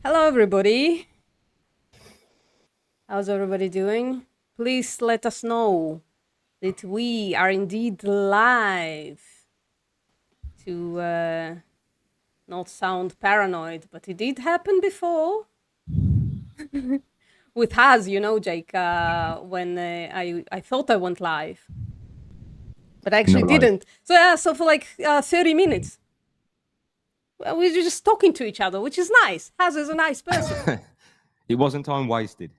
Hello, everybody. How's everybody doing? Please let us know that we are indeed live to not sound paranoid, but it did happen before with us, Jake, when I thought I went live, but I No actually life. didn't. So for like 30 minutes, we were just talking to each other, which is nice. Haz is a nice person. It wasn't time wasted.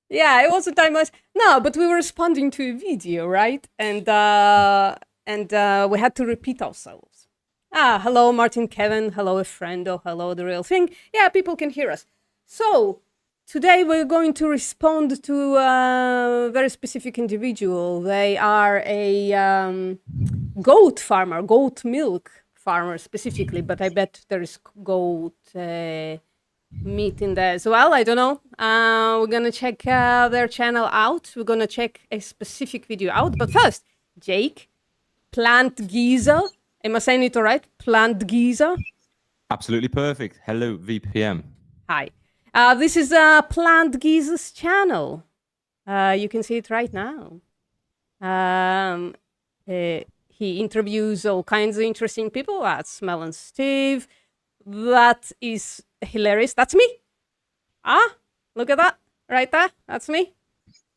Yeah, it wasn't time much. No, but we were responding to a video, right? And we had to repeat ourselves. Hello, Martin, Kevin. Hello, a friend. Oh, hello, the real thing. Yeah, people can hear us. So today we're going to respond to a very specific individual. They are a goat farmer, goat milk farmer specifically, but I bet there is goat. Meet in there as well. I don't know. We're gonna check their channel out. We're gonna check a specific video out. But first, Jake, Plant Giza. Am I saying it all right? Plant Giza. Absolutely perfect. Hello, VPM. Hi. This is Plant Giza's channel. You can see it right now. He interviews all kinds of interesting people. That's Mel and Steve. That is hilarious. That's me. Look at that right there. That's me.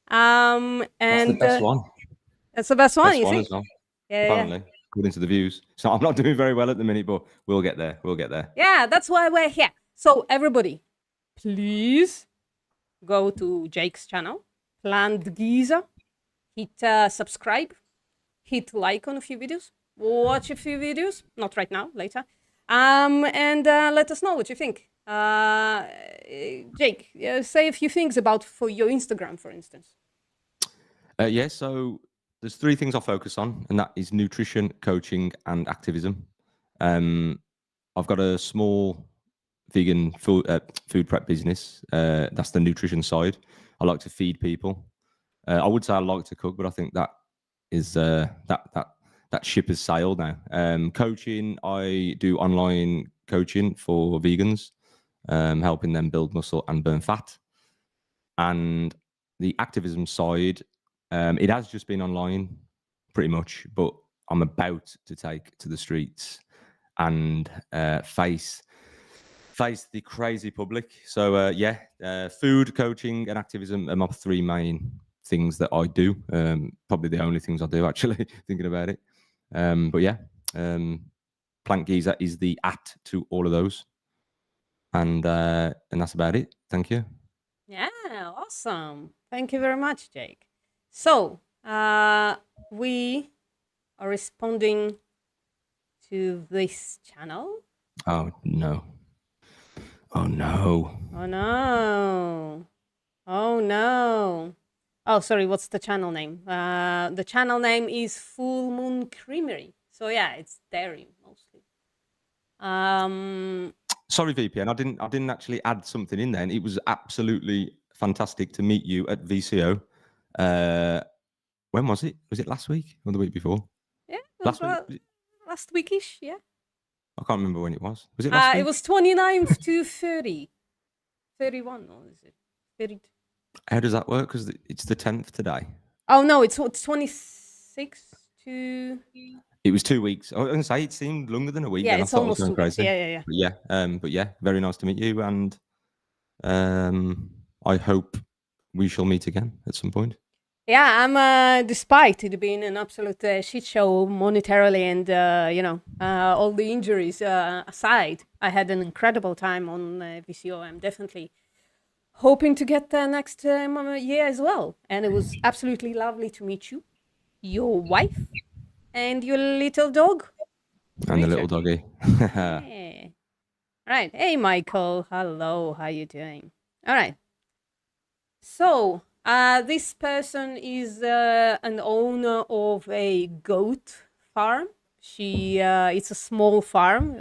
That's the And best one. that's the best one, Best you one think? as well, Yeah. apparently, according to the views. So I'm not doing very well at the minute, but we'll get there. We'll get there. Yeah, that's why we're here. So everybody, please go to Jake's channel, Plant Giza. Hit subscribe. Hit like on a few videos. Watch a few videos. Not right now, later. And let us know what you think. Jake, say a few things about for your Instagram, for instance. Yeah, so there's three things I focus on, and that is nutrition, coaching, and activism. I've got a small vegan food prep business. That's the nutrition side. I like to feed people. I would say I like to cook, but I think that is that ship has sailed now. Coaching, I do online coaching for vegans, helping them build muscle and burn fat. And the activism side, it has just been online, pretty much, but I'm about to take to the streets and face the crazy public. So food, coaching, and activism are my three main things that I do. Probably the only things I do, actually, thinking about it. But yeah, Plant Giza is the at to all of those, and that's about it. Thank you. Yeah, awesome. Thank you very much, Jake. So, we are responding to this channel. Oh no! Oh no! Oh no. Oh no. Oh, sorry, what's the channel name? The channel name is Full Moon Creamery. So yeah, it's dairy mostly. Um Sorry, VPN. I didn't actually add something in there. And it was absolutely fantastic to meet you at VCO. When was it? Was it last week or the week before? yeah, Last week? last weekish, yeah. I can't remember when it was. Was it last It week? was 29th to 30. 31, or is it? 32. How does that work? Because it's the 10th today. Oh no, it's 26 to. It was 2 weeks. I was going to say it seemed longer than a week. Yeah, Then I it's thought I was almost going 2 weeks. crazy. Yeah. But yeah, very nice to meet you, and I hope we shall meet again at some point. Yeah, I'm. Despite it being an absolute shit show monetarily and all the injuries aside, I had an incredible time on VCO. I'm definitely hoping to get next year as well. And it was absolutely lovely to meet you, your wife, and your little dog, And the Richard. little doggy. Yeah. Right. Hey, Michael. Hello. How you doing? All right. So, this person is an owner of a goat farm. It's a small farm.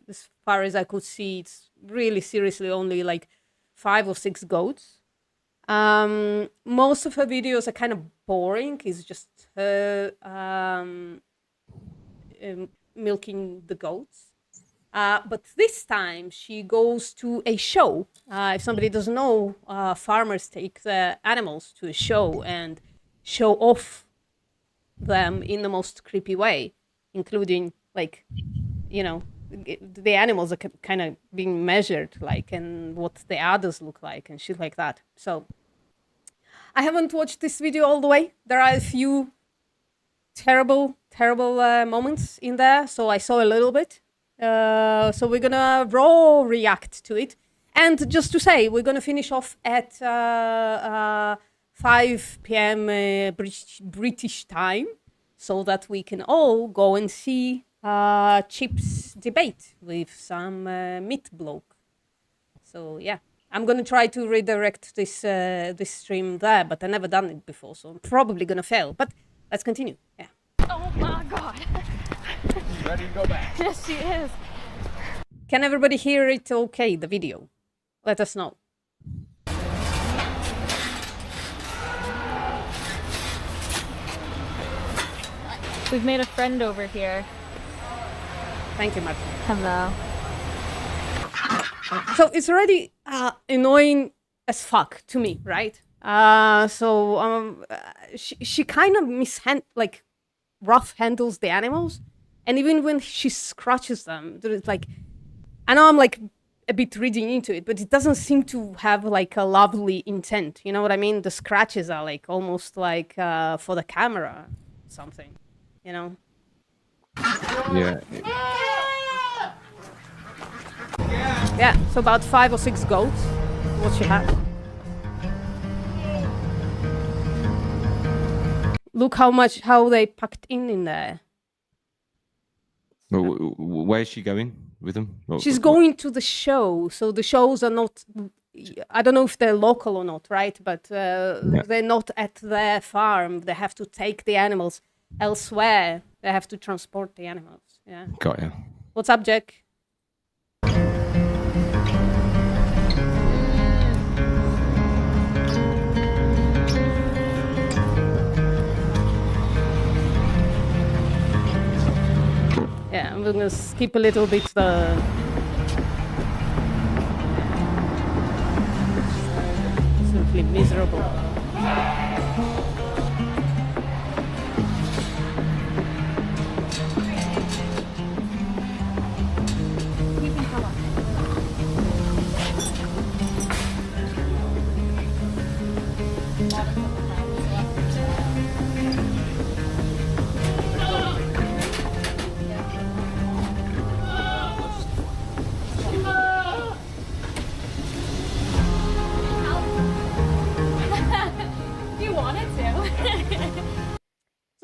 As far as I could see, it's really seriously only like 5 or 6 goats. Most of her videos are kind of boring. It's just her milking the goats. But this time she goes to a show. If somebody doesn't know, farmers take the animals to a show and show off them in the most creepy way, including like, you know, the animals are kind of being measured, like, and what the others look like and shit like that. So I haven't watched this video all the way. There are a few terrible moments in there, so I saw a little bit. So we're gonna raw react to it. And just to say, we're gonna finish off at 5 p.m. British time, so that we can all go and see Chip's debate with some meat bloke. So yeah, I'm gonna try to redirect this this stream there, but I've never done it before, so I'm probably gonna fail. But let's continue. Yeah. Oh my god. Ready to go back. Yes, she is. Can everybody hear it okay, the video? Let us know. We've made a friend over here. Thank you, Martin. Hello. So it's already annoying as fuck to me, right? She kind of rough handles the animals, and even when she scratches them, there's like, I know I'm like a bit reading into it, but it doesn't seem to have like a lovely intent. You know what I mean? The scratches are like almost like for the camera, something. You know? Yeah. Yeah. So about 5 or 6 goats. What she had. Look how they packed in there. Well, where's she going with them? She's going to the show, so the shows are not. I don't know if they're local or not, right? But they're not at their farm. They have to take the animals elsewhere. They have to transport the animals. Yeah. Got ya. What's up, Jack? Yeah, I'm gonna skip a little bit the. Simply miserable.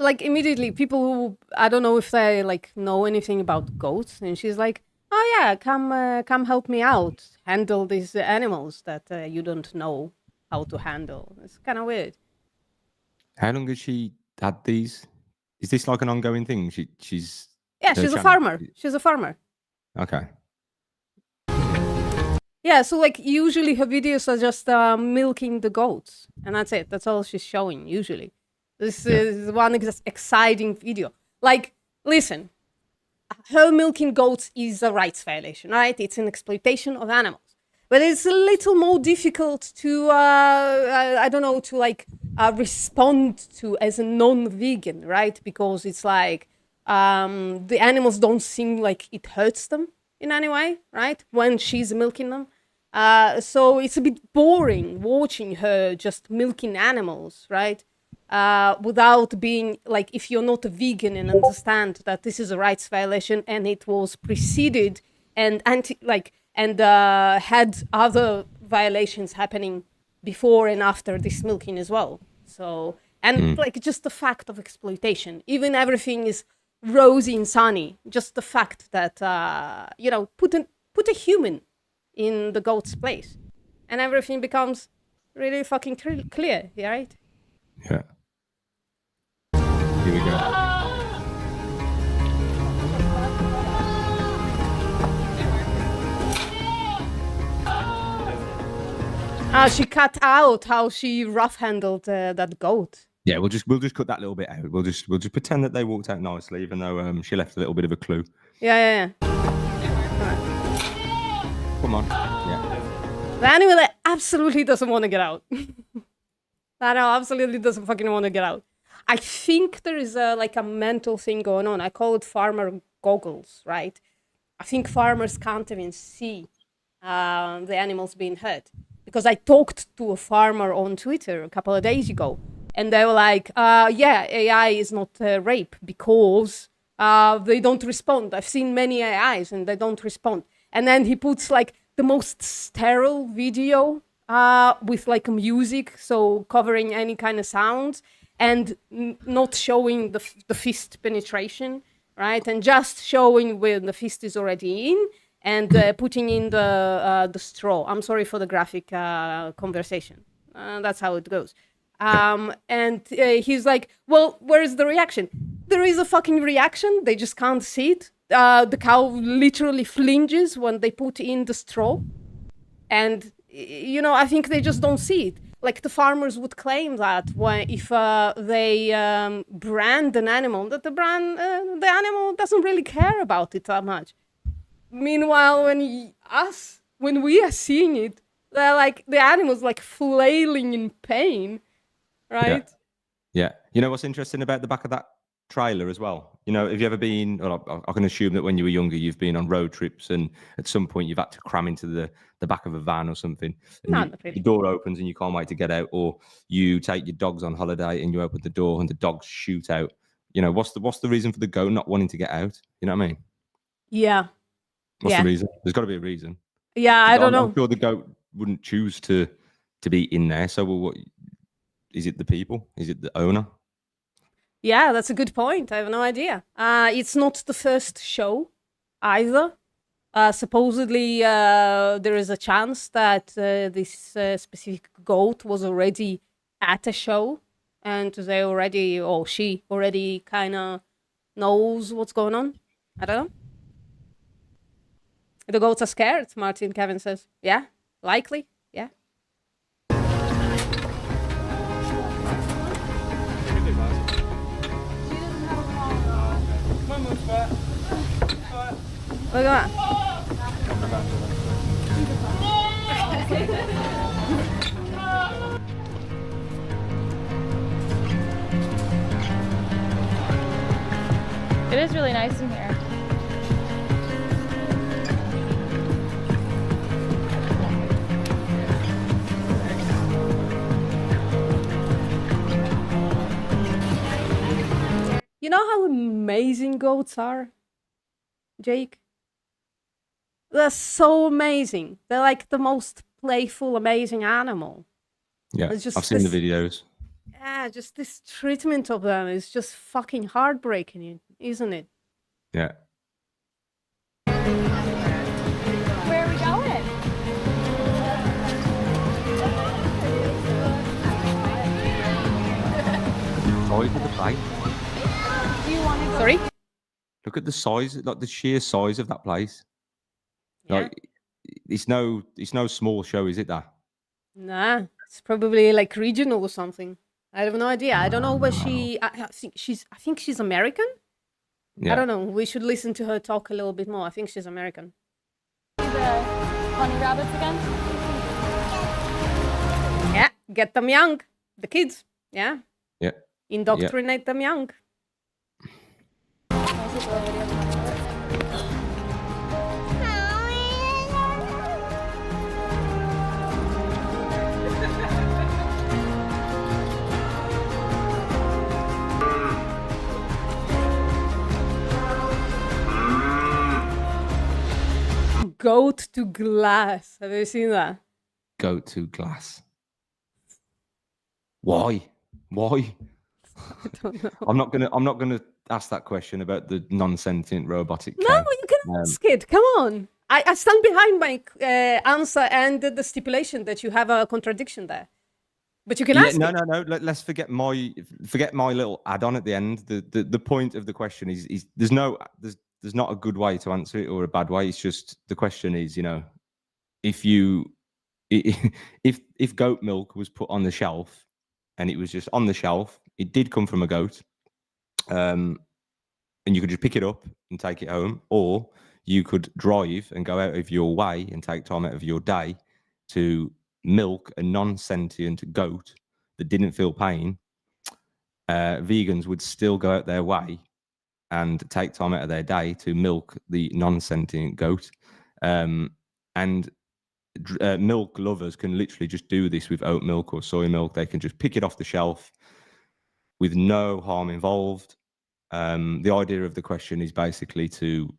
Like immediately people who I don't know if they like know anything about goats, and she's like, oh yeah, come help me out, handle these animals that you don't know how to handle. It's kind of weird. How long has she had these? Is this like an ongoing thing? She's a farmer. She's a farmer. Okay. Yeah, so like usually her videos are just milking the goats, and that's it. That's all she's showing usually. This is one exciting video. Like, listen, her milking goats is a rights violation, right? It's an exploitation of animals. But it's a little more difficult to, I don't know, to like respond to as a non-vegan, right? Because it's like the animals don't seem like it hurts them in any way, right? When she's milking them. So it's a bit boring watching her just milking animals, right? Without being like, if you're not a vegan and understand that this is a rights violation and it was preceded and had other violations happening before and after this milking as well. So, and like just the fact of exploitation, even everything is rosy and sunny, just the fact that, put a human in the goat's place and everything becomes really fucking clear, right? Yeah. Here we go. She cut out how she rough handled that goat. Yeah, we'll just cut that little bit out. We'll just pretend that they walked out nicely, even though she left a little bit of a clue. Yeah. All Come on. Yeah. The animal absolutely doesn't want to get out. That animal absolutely doesn't fucking want to get out. I think there is a mental thing going on. I call it farmer goggles, right? I think farmers can't even see the animals being hurt. Because I talked to a farmer on Twitter a couple of days ago, and they were like, yeah, AI is not rape because they don't respond. I've seen many AIs and they don't respond. And then he puts like the most sterile video with like music, so covering any kind of sounds and not showing the fist penetration, right? And just showing when the fist is already in and putting in the straw. I'm sorry for the graphic conversation. That's how it goes. And he's like, well, where is the reaction? There is a fucking reaction. They just can't see it. The cow literally flinges when they put in the straw. And, you know, I think they just don't see it. Like the farmers would claim that if they brand an animal, that the animal doesn't really care about it that much. Meanwhile, when we are seeing it, they're like the animal's like flailing in pain, right? Yeah. You know what's interesting about the back of that trailer as well? You know, have you ever been, well, I can assume that when you were younger, you've been on road trips and at some point you've had to cram into the back of a van or something. And Not really. the door opens and you can't wait to get out, or you take your dogs on holiday and you open the door and the dogs shoot out. You know, what's the reason for the goat not wanting to get out? You know what I mean? Yeah. What's the reason? There's got to be a reason. Yeah, I don't know. I'm sure the goat wouldn't choose to be in there. So, what is it? The people? Is it the owner? Yeah, that's a good point. I have no idea. It's not the first show either. Supposedly, there is a chance that this specific goat was already at a show, and they already, or she already, kind of knows what's going on. I don't know. The goats are scared, Martin Kevin says. Yeah, likely. Yeah. Look at that. It is really nice in here. You know how amazing goats are, Jake? They're so amazing. They're like the most playful, amazing animal. Yeah, It's just I've seen the this- videos. Yeah, just this treatment of them is just fucking heartbreaking, isn't it? Yeah. Where are we going? Size of the place. Do you want to go? Sorry? Look at the size, like the sheer size of that place. Yeah. Like, it's no small show, is it? That. Nah, it's probably like regional or something. I have no idea. I don't know where she. I think she's American. Yeah. I don't know. We should listen to her talk a little bit more. I think she's American. The bunny rabbits again? Yeah, get them young, the kids. Yeah, Yeah. indoctrinate them young. Goat to glass. Have you seen that? Goat to glass. Why? Why? I don't know. I'm not gonna ask that question about the non-sentient robotic No, cow. you can ask it. Come on. I stand behind my answer and the stipulation that you have a contradiction there. But you can ask no, it. no. Let's forget my little add-on at the end. The point of the question is there's not a good way to answer it or a bad way. It's just the question is, you know, if goat milk was put on the shelf and it was just on the shelf, it did come from a goat, and you could just pick it up and take it home, or you could drive and go out of your way and take time out of your day to milk a non-sentient goat that didn't feel pain, vegans would still go out their way and take time out of their day to milk the non-sentient goat. And milk lovers can literally just do this with oat milk or soy milk. They can just pick it off the shelf with no harm involved. The idea of the question is basically to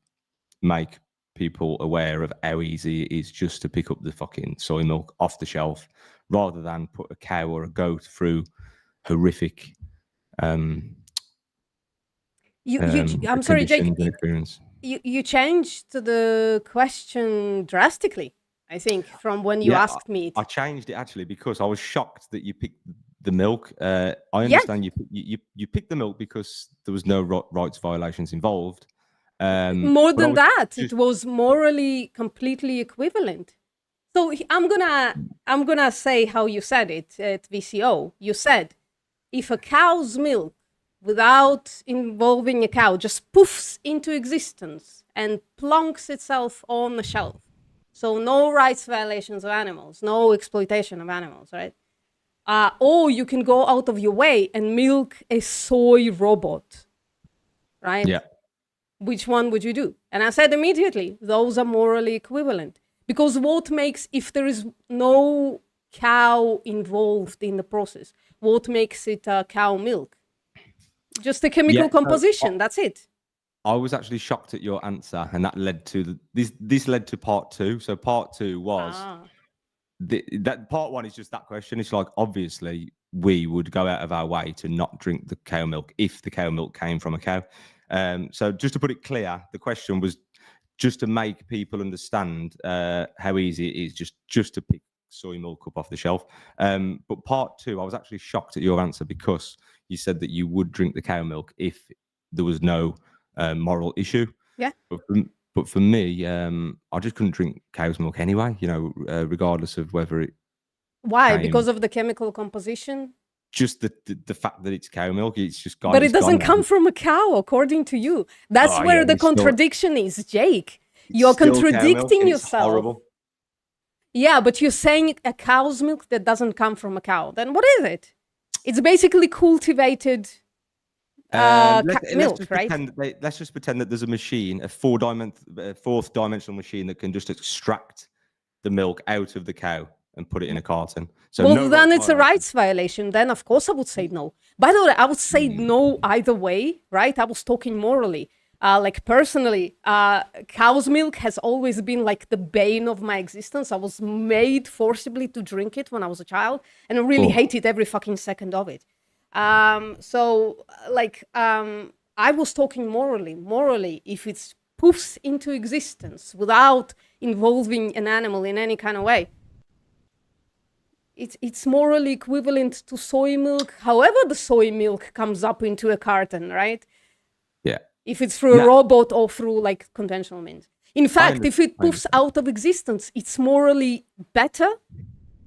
make people aware of how easy it is just to pick up the fucking soy milk off the shelf rather than put a cow or a goat through horrific I'm sorry, Jake. You changed the question drastically, I think, from when you asked me it. I changed it actually because I was shocked that you picked the milk. I understand you picked the milk because there was no rights violations involved. More than that, it was morally completely equivalent. So I'm gonna say how you said it at VCO. You said, if a cow's milk, without involving a cow, just poofs into existence and plonks itself on the shelf. So no rights violations of animals, no exploitation of animals, right? Or you can go out of your way and milk a soy robot, right? Yeah. Which one would you do? And I said immediately, those are morally equivalent. Because what makes, if there is no cow involved in the process, what makes it cow milk? Just the chemical composition, that's it. I was actually shocked at your answer, and that led to this led to part two. So part two was that part one is just that question. It's like, obviously we would go out of our way to not drink the cow milk if the cow milk came from a cow. So just to put it clear, the question was just to make people understand how easy it is just to pick soy milk up off the shelf. But part two, I was actually shocked at your answer because you said that you would drink the cow milk if there was no moral issue. Yeah. But for me, I just couldn't drink cow's milk anyway, you know, regardless of whether it. Why? Because of the chemical composition? Just the fact that it's cow milk, it's just gone. But it doesn't come from a cow, according to you. That's where the contradiction is, Jake. You're contradicting yourself. Horrible. Yeah, but you're saying a cow's milk that doesn't come from a cow. Then what is it? It's basically cultivated milk, right? Let's just pretend that there's a machine, a fourth dimensional machine that can just extract the milk out of the cow and put it in a carton. So well, then it's a rights violation. Then, of course, I would say no. By the way, I would say no either way, right? I was talking morally. Like personally, cow's milk has always been like the bane of my existence. I was made forcibly to drink it when I was a child, and I really hated every fucking second of it. So, I was talking morally. Morally, if it poofs into existence without involving an animal in any kind of way, it's morally equivalent to soy milk. However, the soy milk comes up into a carton, right? Yeah. If it's through a robot or through like conventional means. In fact, if it poofs out of existence, it's morally better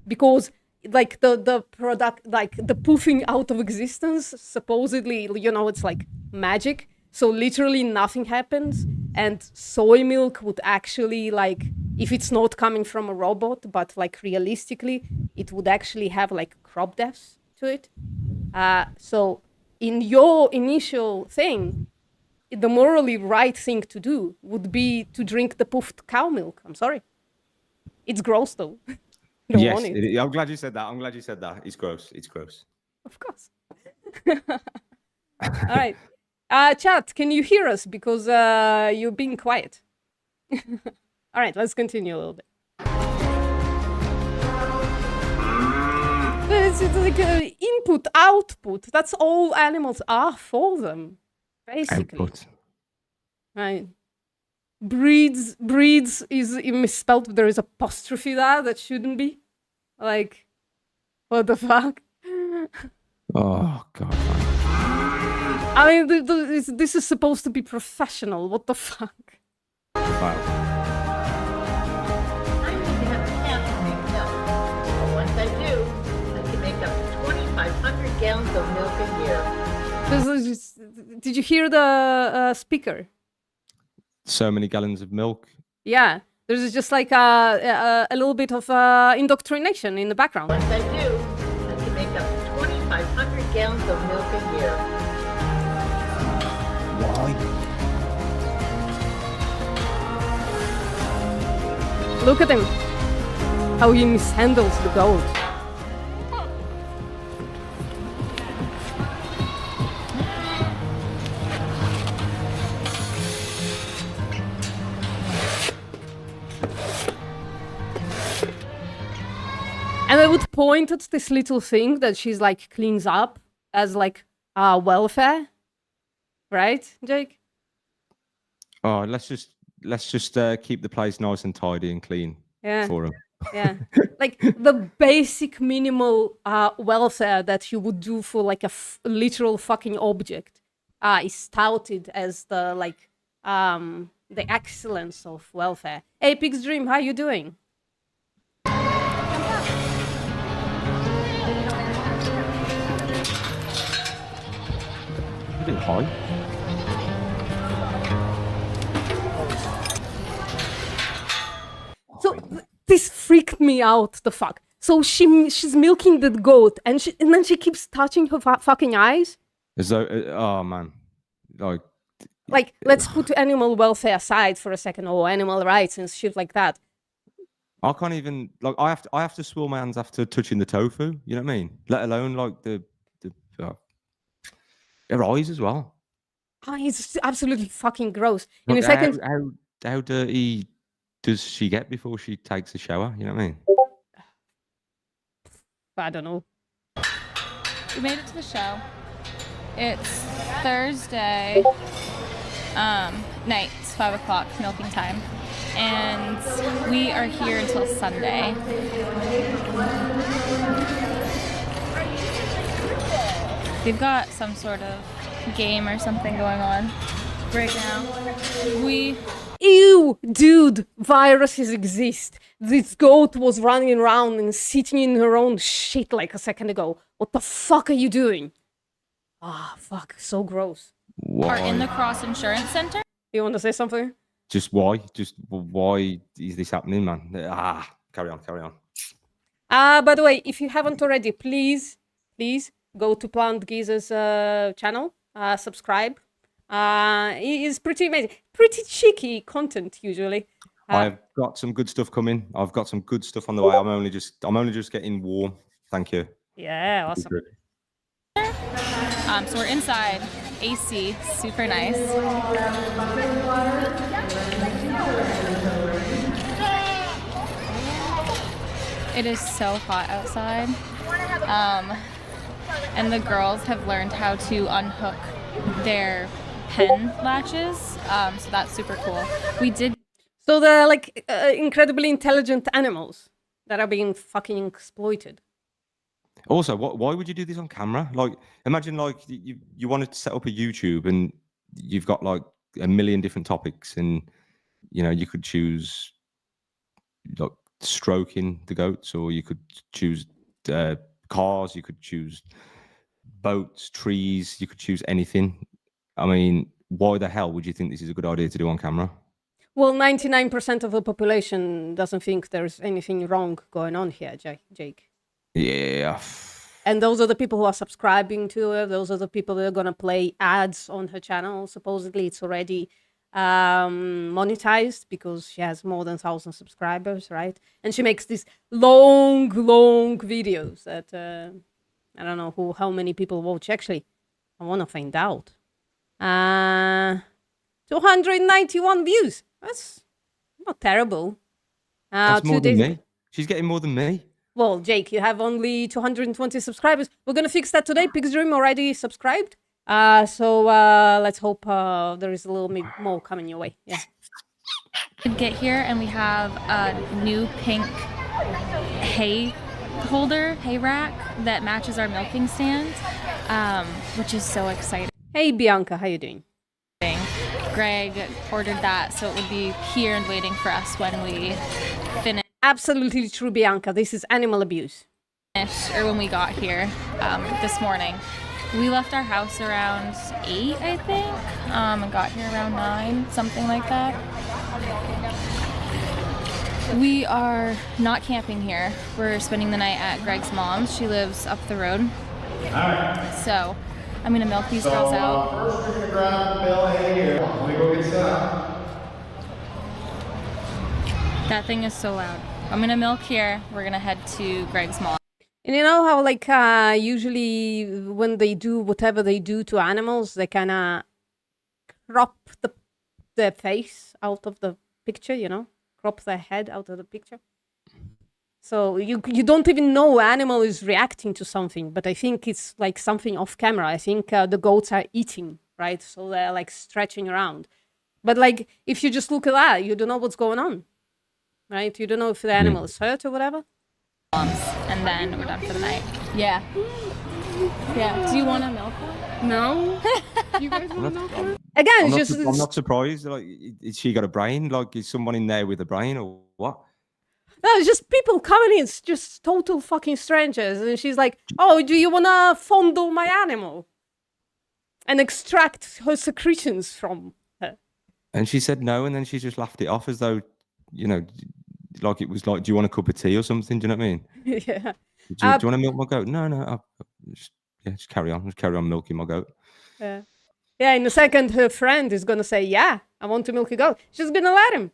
because like the product, like the poofing out of existence, supposedly, you know, it's like magic. So literally nothing happens. And soy milk would actually like, if it's not coming from a robot, but like realistically, it would actually have like crop deaths to it. So in your initial thing, the morally right thing to do would be to drink the poofed cow milk. I'm sorry. It's gross though. Yes, I'm glad you said that. It's gross. It's gross. Of course. All right. Chat, can you hear us? Because you're being quiet. All right, let's continue a little bit. It's like input, output. That's all animals are for them, basically. Output. Right. Breeds is misspelled. There is apostrophe there that shouldn't be. Like, what the fuck? Oh, God. I mean, this is supposed to be professional. What the fuck? Wow. I need to have a cat to make milk. So once I do, I can make up to 2,500 gallons of milk a year. Did you hear the speaker? so many gallons of milk. Yeah, there's just like a little bit of indoctrination in the background. Once I do, I can make up to 2,500 gallons of milk a year. Look at him, how he mishandles the goat. And I would point at this little thing that she's like cleans up as like welfare, right, Jake? Oh, let's just keep the place nice and tidy and clean Yeah. for him. Yeah, like the basic minimal welfare that you would do for like a literal fucking object is touted as the excellence of welfare. Hey, Pig's Dream, how you doing? You doing high? So this freaked me out. The fuck. So she's milking the goat, and then she keeps touching her fucking eyes. As though, oh man, Like, let's put animal welfare aside for a second, or animal rights and shit like that. I can't even like. I have to swirl my hands after touching the tofu. You know what I mean? Let alone like the her eyes as well. Oh, it's absolutely fucking gross. In Like, a second, how dirty does she get before she takes a shower? You know what I mean? I don't know. We made it to the show. It's Thursday night. It's 5 o'clock, milking time. And we are here until Sunday. They've got some sort of game or something going on right now. Ew, dude, viruses exist. This goat was running around and sitting in her own shit like a second ago. What the fuck are you doing? Ah, fuck, so gross. Why? Are in the Cross Insurance Center. You want to say something? Just why? Just why is this happening, man? Carry on. By the way, if you haven't already, please go to Plant Geezer's channel, subscribe. It is pretty amazing, pretty cheeky content usually. I've got some good stuff coming. I've got some good stuff on the way. I'm only just getting warm. Thank you. Yeah, awesome. So we're inside, AC, super nice. It is so hot outside. And the girls have learned how to unhook their pen latches. So that's super cool. So they're like incredibly intelligent animals that are being fucking exploited. Also, why would you do this on camera? Like, imagine like you wanted to set up a YouTube and you've got like a million different topics, and you know you could choose like stroking the goats, or you could choose cars, you could choose boats, trees, you could choose anything. I mean, why the hell would you think this is a good idea to do on camera? Well, 99% of the population doesn't think there's anything wrong going on here, Jake. Yeah. And those are the people who are subscribing to her. Those are the people that are going to play ads on her channel. Supposedly, it's already monetized because she has more than 1,000 subscribers, right? And she makes these long videos that I don't know how many people watch. Actually, I want to find out. 291 views. That's not terrible. That's more than me. She's getting more than me. Well, Jake, you have only 220 subscribers. We're going to fix that today. Pig's Dream already subscribed. So let's hope there is a little bit more coming your way. Yeah. Get here and we have a new pink hay rack that matches our milking stand, which is so exciting. Hey, Bianca, how you doing? Greg ordered that so it would be here and waiting for us when we finish. Absolutely true, Bianca. This is animal abuse. Or when we got here this morning. We left our house around 8, I think, and got here around 9, something like that. We are not camping here. We're spending the night at Greg's mom's. She lives up the road. So I'm gonna milk these girls out. First, we're gonna grab Bill here. Let me go get set up. That thing is so loud. I'm gonna milk here. We're gonna head to Greg's mom. And you know how, like, usually when they do whatever they do to animals, they kind of crop their face out of the picture, you know? Crop their head out of the picture. So you don't even know animal is reacting to something, but I think it's like something off camera. I think the goats are eating, right? So they're like stretching around. But like, if you just look at that, you don't know what's going on, right? You don't know if the animal is hurt or whatever. And then we're done for the night. Yeah. Yeah. Do you want to milk one? No. You guys want to know that? Again, it's just I'm not surprised. Like, is she got a brain? Like, is someone in there with a brain or what? no, it's just people coming in. It's just total fucking strangers, and she's like, "Oh, do you wanna fondle my animal and extract her secretions from her?" And she said no, and then she just laughed it off as though, you know, like it was like, do you want a cup of tea or something? Do you know what I mean? Yeah. Do you want to milk my goat? No, just carry on. Just carry on milking my goat. Yeah. Yeah, in a second, her friend is going to say, yeah, I want to milk a goat. She's going to let him.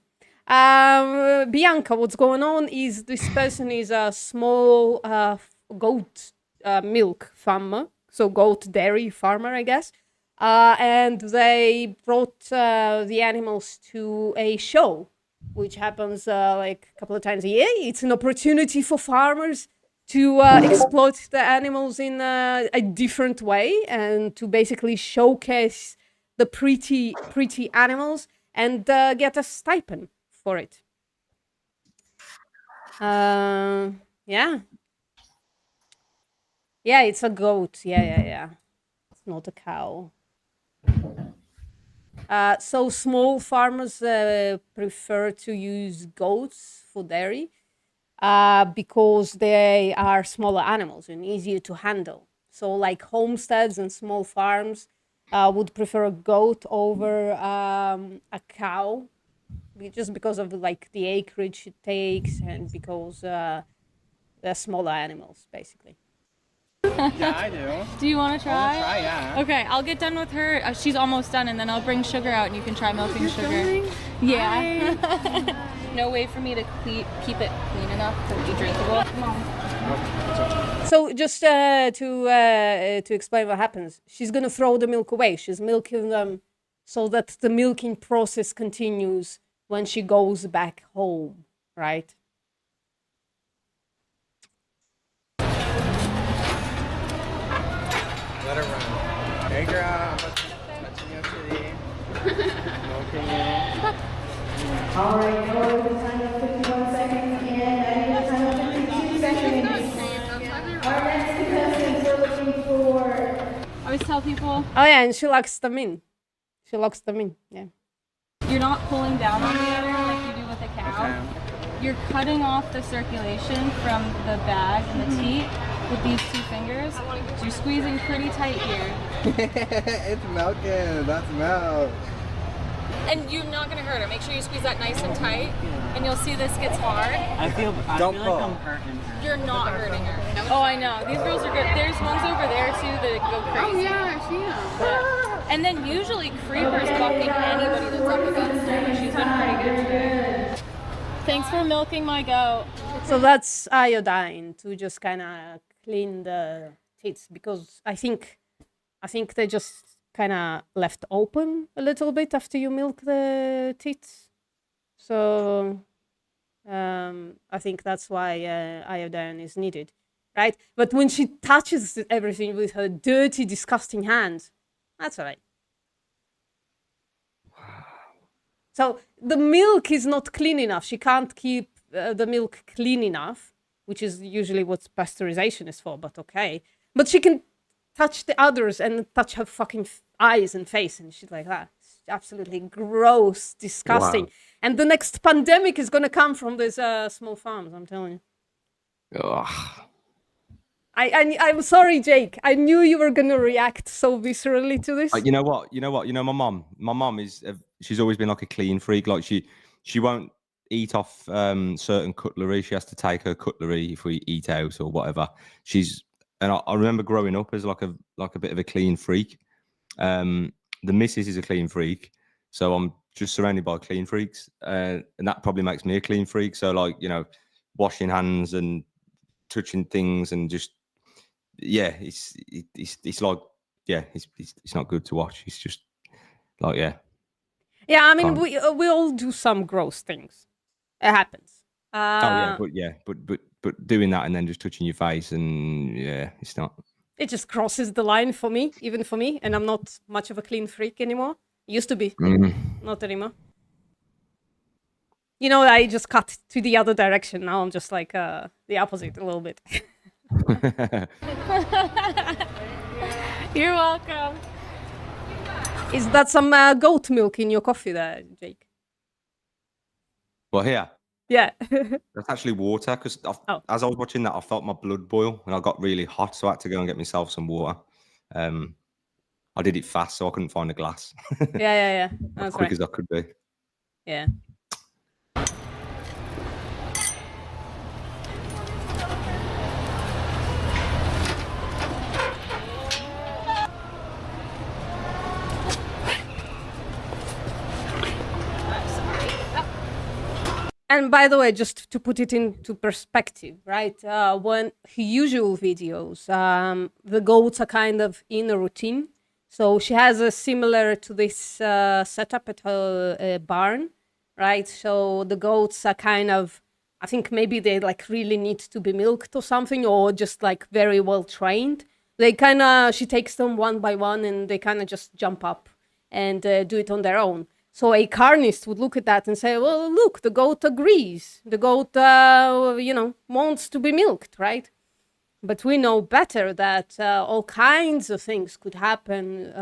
Bianca, what's going on is this person is a small goat milk farmer. So goat dairy farmer, I guess. And they brought the animals to a show, which happens like a couple of times a year. It's an opportunity for farmers to exploit the animals in a different way and to basically showcase the pretty animals and get a stipend for it. Yeah, it's a goat. Yeah. It's not a cow. So small farmers prefer to use goats for dairy. Because they are smaller animals and easier to handle. So like homesteads and small farms would prefer a goat over a cow, just because of like the acreage it takes and because they're smaller animals, basically. Yeah, I do. Do you want to try? Try, yeah. Okay, I'll get done with her. She's almost done, and then I'll bring sugar out, and you can try melting sugar. Filming? Yeah. No way for me to keep it clean enough to be drinkable. So just to explain what happens, she's gonna throw the milk away. She's milking them so that the milking process continues when she goes back home, right? Let her run. Hey girl, I'm touching your titty. Milking you. All right, now we're going to time up 51 seconds, and I need to time up 52 seconds. Our next contestants are looking for... I always tell people, Oh yeah, and she locks them in. She locks them in, yeah. you're not pulling down on the udder like you do with a cow. You're cutting off the circulation from the bag and the teat with these 2 fingers. So you're squeezing pretty tight here. It's milking. That's milk. And you're not gonna hurt her. Make sure you squeeze that nice and tight, and you'll see this gets hard. I feel like pull. I'm hurting her. You're not hurting her. Oh, I know. These girls are good. There's ones over there too that go crazy. Yeah, I see them. And then usually creepers bucking anybody that's up against her, but she's been pretty good today. Thanks for milking my goat. So that's iodine to just kind of clean the teats, because I think they just kind of left open a little bit after you milk the teats. So I think that's why iodine is needed, right? But when she touches everything with her dirty, disgusting hands, that's all right. So the milk is not clean enough. She can't keep the milk clean enough, which is usually what pasteurization is for, but okay. But she can touch the others and touch her fucking eyes and face and shit like that. It's absolutely gross, disgusting. Wow. And the next pandemic is going to come from these small farms, I'm telling you. Ugh. I'm sorry, Jake. I knew you were gonna react so viscerally to this. You know what? My mom. My mom is. She's always been like a clean freak. Like she won't eat off certain cutlery. She has to take her cutlery if we eat out or whatever. I remember growing up as like a bit of a clean freak. The missus is a clean freak, so I'm just surrounded by clean freaks, and that probably makes me a clean freak. So like washing hands and touching things and just it's like it's not good to watch. It's just like Yeah, I mean, can't. we all do some gross things. It happens. But doing that and then just touching your face and it's not. It just crosses the line for me, even for me, and I'm not much of a clean freak anymore. Used to be, not anymore. I just cut to the other direction. Now I'm just like the opposite a little bit. You're welcome. Is that some goat milk in your coffee there, Jake? Well, here. Yeah. That's actually water because as I was watching that, I felt my blood boil and I got really hot, so I had to go and get myself some water. I did it fast, so I couldn't find a glass. Yeah. As That's quick right. as I could be. Yeah. And by the way, just to put it into perspective, right? When usual videos, the goats are kind of in a routine. So she has a similar to this setup at her barn, right? So the goats are kind of, I think maybe they like really need to be milked or something, or just like very well trained. They kind of, she takes them one by one and they kind of just jump up and do it on their own. So a carnist would look at that and say, well, look, the goat agrees. The goat, wants to be milked, right? But we know better that all kinds of things could happen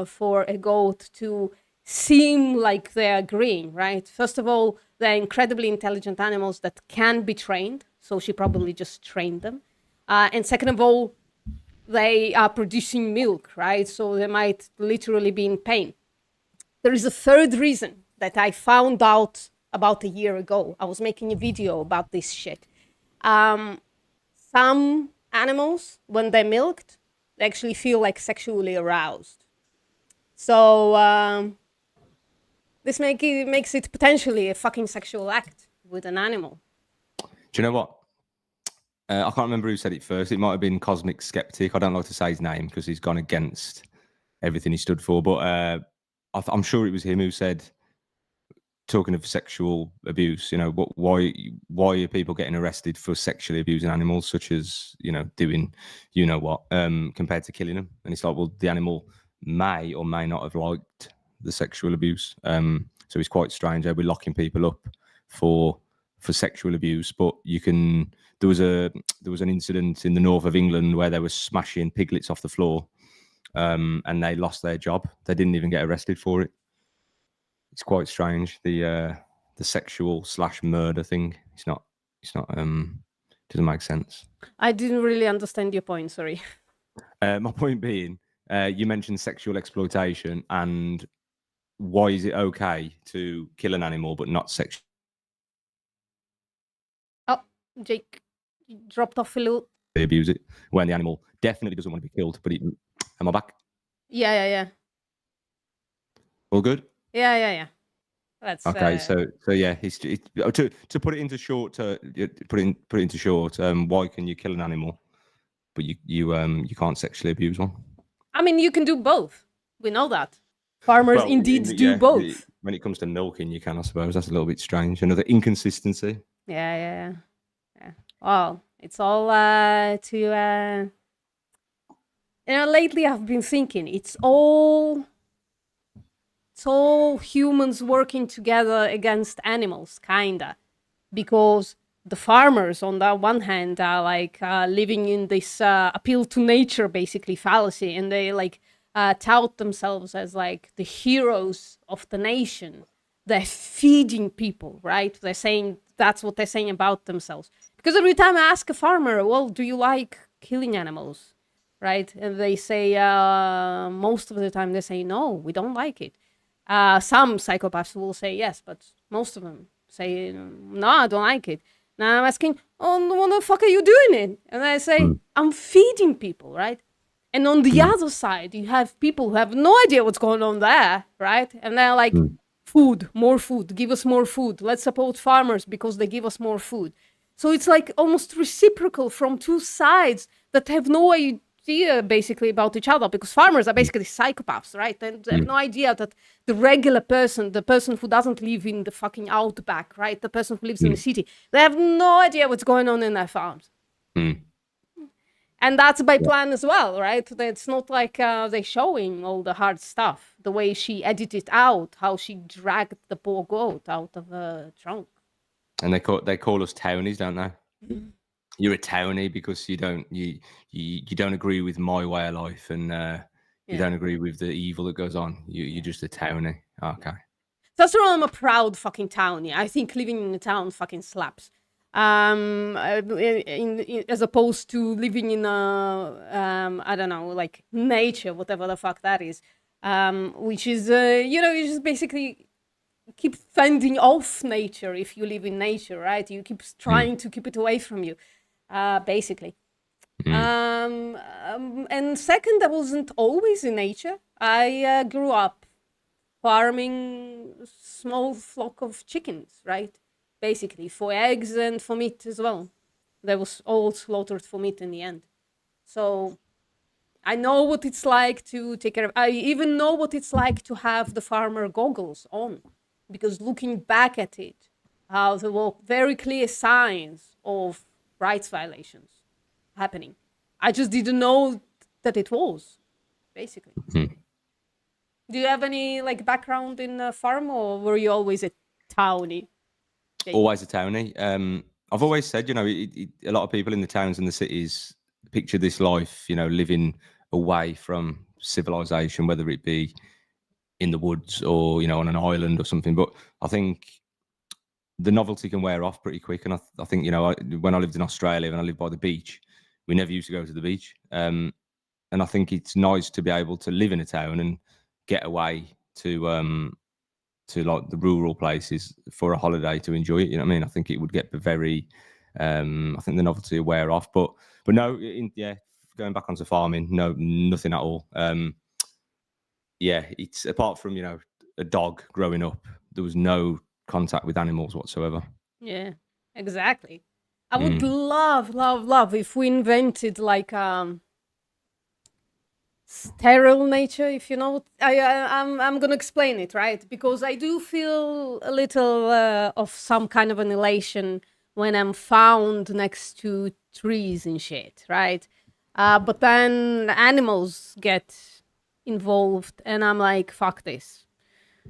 for a goat to seem like they're agreeing, right? First of all, they're incredibly intelligent animals that can be trained. So she probably just trained them. And second of all, they are producing milk, right? So they might literally be in pain. There is a third reason that I found out about a year ago. I was making a video about this shit. Some animals, when they're milked, they actually feel like sexually aroused. So this makes it potentially a fucking sexual act with an animal. Do you know what? I can't remember who said it first. It might have been Cosmic Skeptic. I don't like to say his name because he's gone against everything he stood for. But I'm sure it was him who said, talking of sexual abuse, why are people getting arrested for sexually abusing animals, such as, doing, compared to killing them? And it's like, well, the animal may or may not have liked the sexual abuse. So it's quite strange how we're locking people up for sexual abuse. But there was an incident in the north of England where they were smashing piglets off the floor. And they lost their job. They didn't even get arrested for it. It's quite strange. The sexual / murder thing. It's not doesn't make sense. I didn't really understand your point, sorry. My point being, you mentioned sexual exploitation and why is it okay to kill an animal but not sexual? Oh, Jake dropped off a little. They abuse it when the animal definitely doesn't want to be killed, but am I back? Yeah. All good? Yeah. That's okay. So yeah, to put it into short. Put it into short. Why can you kill an animal, but you can't sexually abuse one? I mean, you can do both. We know that farmers indeed do both. When it comes to milking, you can. I suppose that's a little bit strange. Another inconsistency. Yeah. Well, it's all to. Lately I've been thinking it's all humans working together against animals, kinda, because the farmers on the one hand are like living in this appeal to nature basically fallacy, and they like tout themselves as like the heroes of the nation. They're feeding people, right? They're saying that's what they're saying about themselves. Because every time I ask a farmer, well, do you like killing animals, right? And they say most of the time they say no, we don't like it. Some psychopaths will say yes, but most of them say no, I don't like it. Now I'm asking, oh, what the fuck are you doing it? And I say, I'm feeding people, right? And on the other side, you have people who have no idea what's going on there, right? And they're like, food, more food, give us more food. Let's support farmers because they give us more food. So it's like almost reciprocal from two sides that have no idea basically about each other, because farmers are basically psychopaths, right? And they have no idea that the regular person, the person who doesn't live in the fucking outback, right? The person who lives in the city, they have no idea what's going on in their farms. And that's by plan as well, right? It's not like they're showing all the hard stuff, the way she edited out, how she dragged the poor goat out of the trunk. And they call us townies, don't they? You're a townie because you don't agree with my way of life, and you don't agree with the evil that goes on. You're just a townie. Okay. That's why I'm a proud fucking townie. I think living in a town fucking slaps. As opposed to living in I don't know, like nature, whatever the fuck that is, which is you just basically keep fending off nature. If you live in nature, right, you keep trying to keep it away from you, basically. And second, I wasn't always in nature. I grew up farming a small flock of chickens, right? Basically, for eggs and for meat as well. They was all slaughtered for meat in the end. So I know what it's like to take care of. I even know what it's like to have the farmer goggles on, because looking back at it, there were very clear signs of rights violations happening. I just didn't know that it was, basically. Do you have any like background in a farm, or were you always a townie? Always a townie. I've always said, a lot of people in the towns and the cities picture this life, living away from civilization, whether it be in the woods or, on an island or something. But I think the novelty can wear off pretty quick. And I think, when I lived in Australia, when I lived by the beach, we never used to go to the beach. And I think it's nice to be able to live in a town and get away to like the rural places for a holiday to enjoy it. You know what I mean? I think it would get very, I think the novelty will wear off. But no, going back onto farming, no, nothing at all. It's apart from, a dog growing up, there was no contact with animals whatsoever. Yeah, exactly. I would love if we invented like sterile nature, if you know. I'm gonna explain it, right? Because I do feel a little of some kind of an elation when I'm found next to trees and shit, right? But then animals get involved, and I'm like, fuck this,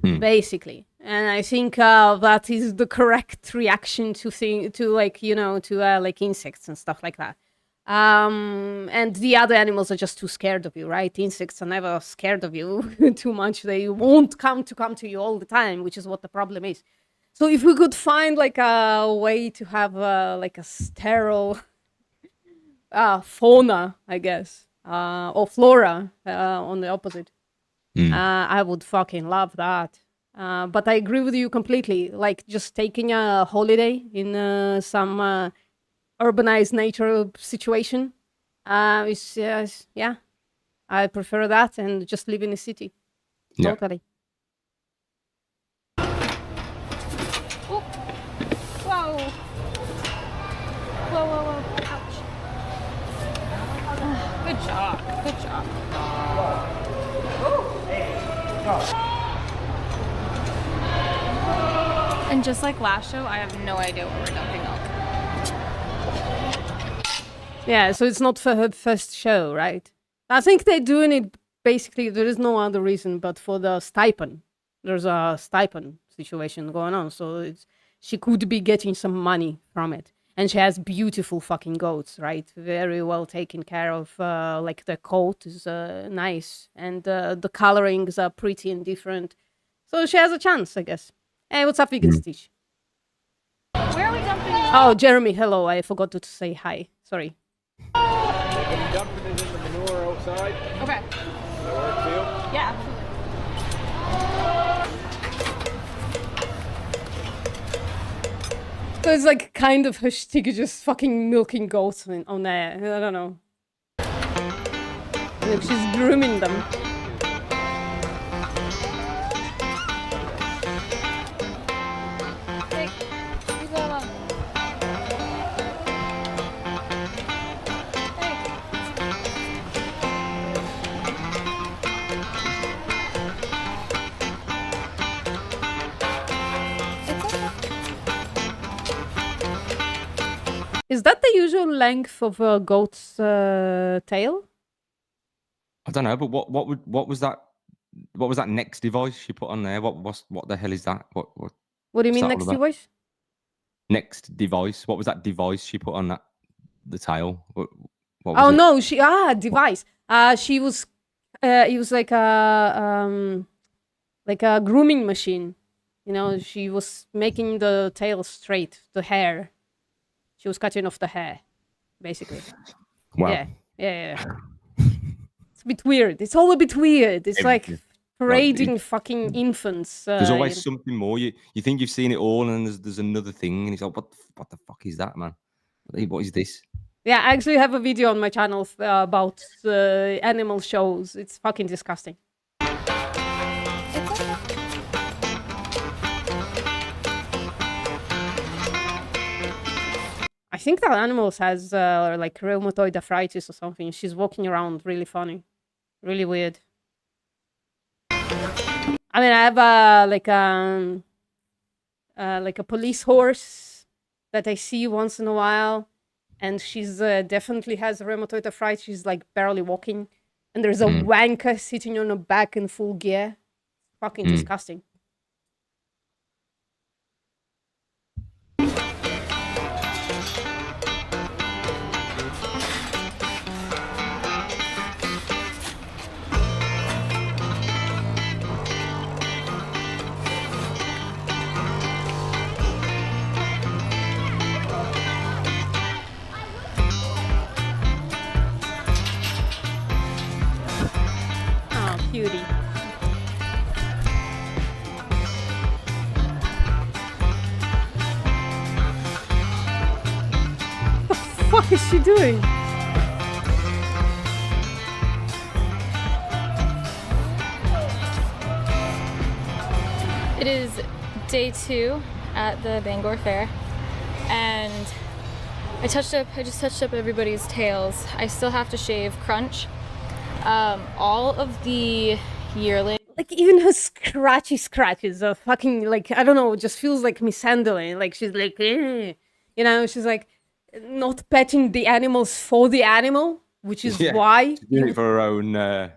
basically. And I think that is the correct reaction to like insects and stuff like that. And the other animals are just too scared of you, right? Insects are never scared of you too much. They won't come to you all the time, which is what the problem is. So if we could find like a way to have like a sterile fauna, I guess, or flora on the opposite, I would fucking love that. But I agree with you completely. Like just taking a holiday in some urbanized nature situation is I prefer that and just live in a city. Totally. Oh. Whoa. Ouch. Good job. And just like last show, I have no idea where we're dumping milk. Yeah, so it's not for her first show, right? I think they're doing it basically, there is no other reason but for the stipend. There's a stipend situation going on, so she could be getting some money from it. And she has beautiful fucking goats, right? Very well taken care of. Like the coat is nice, and the colorings are pretty and different. So she has a chance, I guess. Hey, what's up, Vegan Stitch? Where are we dumping? Oh, Jeremy, hello. I forgot to say hi. Sorry. They're gonna be dumping it in the manure outside. Okay. Does that work for you? Yeah, absolutely. So it's like kind of her shtick, just fucking milking goats on there. I don't know. Like she's grooming them. Hey, you go along. Is that the usual length of a goat's tail? I don't know, but what was that? What was that next device she put on there? What the hell is that? What What do you mean What's that all next about? device? next device? What was that device she put on the tail? What was Oh it? no, device. She was it was like a grooming machine. You know, she was making the tail straight, the hair. She was cutting off the hair, basically. Wow. Yeah. It's a bit weird. It's all a bit weird. It's like Everything. parading fucking infants. There's always something more. You think you've seen it all, and there's another thing, and it's like, what the fuck is that, man? What is this? Yeah, I actually have a video on my channel about animal shows. It's fucking disgusting. I think that animal has like rheumatoid arthritis or something. She's walking around really funny, really weird. I mean, I have like a police horse that I see once in a while, and she's definitely has rheumatoid arthritis. She's like barely walking, and there's a wanker sitting on her back in full gear. Fucking disgusting. Oh, cutie. What the fuck is she doing? It is day 2 at the Bangor Fair, and I just touched up everybody's tails. I still have to shave Crunch. All of the yearlings. Like even her scratches are fucking like, I don't know, it just feels like mishandling. Like she's like, eh. You know, she's like not petting the animals for the animal, which is Yeah, why She's doing it for her own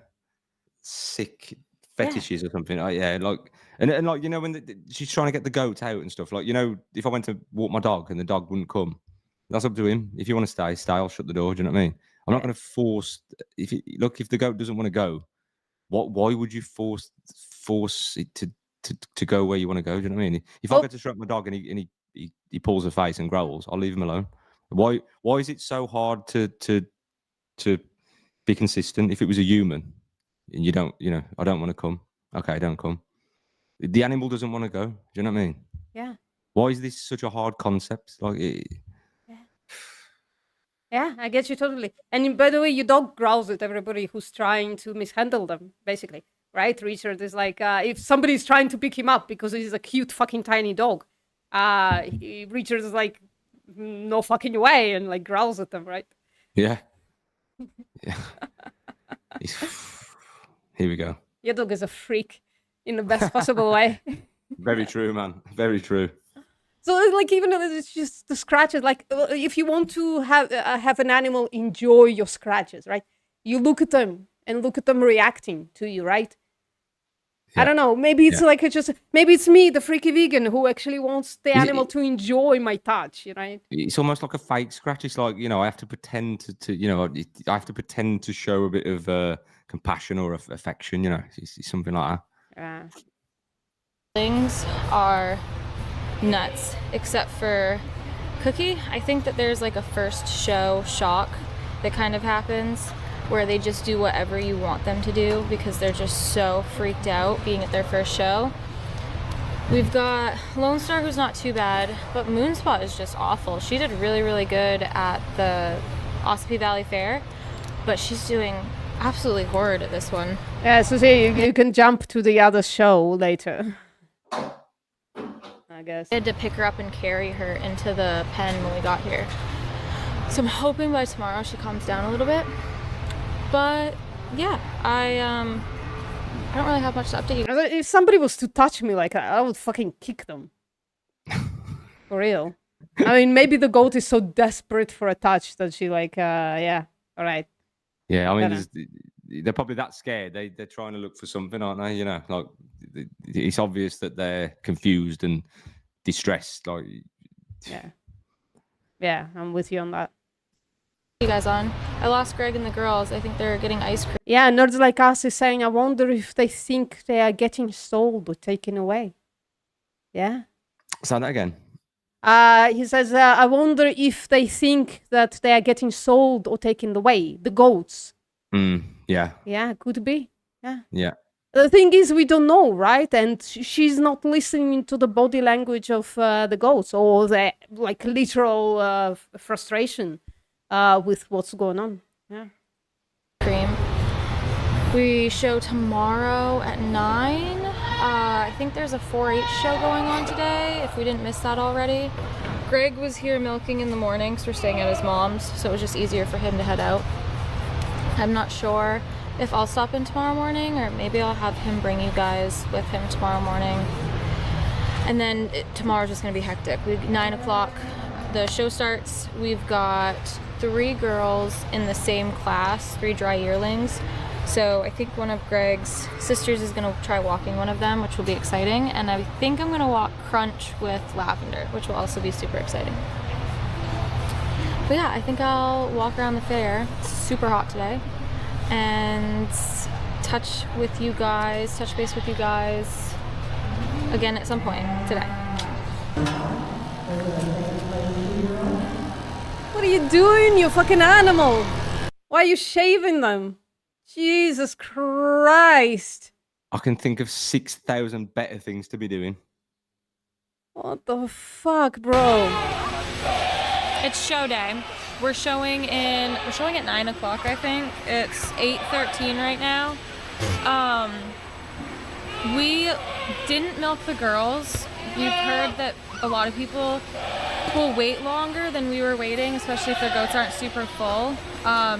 sick fetishes or something. Yeah, like and like, you know, when she's trying to get the goat out and stuff. Like, you know, if I went to walk my dog and the dog wouldn't come, that's up to him. If you want to stay, I'll shut the door. Do you know what I mean? I'm not going to force. If the goat doesn't want to go, why would you force it to go where you want to go? Do you know what I mean? If I go to stroke my dog and he pulls her face and growls, I'll leave him alone. Why is it so hard to be consistent? If it was a human and you don't, you know, I don't want to come. Okay, don't come. The animal doesn't want to go. Do you know what I mean? Yeah. Why is this such a hard concept? Like, Yeah, I get you totally. And by the way, your dog growls at everybody who's trying to mishandle them, basically. Right? Richard is like, if somebody's trying to pick him up because he's a cute fucking tiny dog, Richard is like, no fucking way, and like growls at them, right? yeah. Here we go. Your dog is a freak in the best possible way. Very true, man. Very true. So like even though it's just the scratches, like if you want to have an animal enjoy your scratches, right? You look at them and look at them reacting to you, right? I don't know. Maybe it's like maybe it's me, the freaky vegan, who actually wants the animal to enjoy my touch, right? It's almost like a fake scratch. It's like, you know, I have to pretend to you know, I have to pretend to show a bit of compassion or affection. You know, it's something like that. Things are nuts, except for Cookie. I think that there's like a first show shock that kind of happens where they just do whatever you want them to do because they're just so freaked out being at their first show. We've got Lone Star, who's not too bad, but Moonspot is just awful. She did really, really good at the Ossipee Valley Fair, but she's doing absolutely horrid at this one. Yeah, so see, you can jump to the other show later. I guess. I had to pick her up and carry her into the pen when we got here. So I'm hoping by tomorrow she calms down a little bit. But yeah, I don't really have much to update you. If somebody was to touch me like that, I would fucking kick them. For real. I mean, maybe the goat is so desperate for a touch that she like, yeah, all right. Yeah, I mean, Dunno. they're probably that scared. They're trying to look for something, aren't they? You know, like it's obvious that they're confused and distressed. Like, Yeah. Yeah, I'm with you on that. You guys on? I lost Greg and the girls. I think they're getting ice cream. Yeah, Nerds Like Us is saying, I wonder if they think they are getting sold or taken away. Yeah. say that again. He says, I wonder if they think that they are getting sold or taken away. The goats. Yeah, Yeah, could be. Yeah. yeah. The thing is, we don't know, right? And she's not listening to the body language of the goats or the like literal frustration with what's going on. Yeah. Cream. We show tomorrow at 9. I think there's a 4-H show going on today, if we didn't miss that already. Greg was here milking in the morning because we're staying at his mom's, so it was just easier for him to head out. I'm not sure if I'll stop in tomorrow morning, or maybe I'll have him bring you guys with him tomorrow morning. And then tomorrow's just going to be hectic. 9 o'clock, the show starts. We've got 3 girls in the same class, 3 dry yearlings. So I think one of Greg's sisters is going to try walking one of them, which will be exciting. And I think I'm going to walk Crunch with Lavender, which will also be super exciting. But yeah, I think I'll walk around the fair. It's super hot today. And touch base with you guys again at some point today. What are you doing, you fucking animal? Why are you shaving them? Jesus Christ. I can think of 6,000 better things to be doing. What the fuck, bro? It's show day. We're showing at 9 o'clock, I think. It's 8:13 right now. We didn't milk the girls. We've heard that a lot of people will wait longer than we were waiting, especially if their goats aren't super full.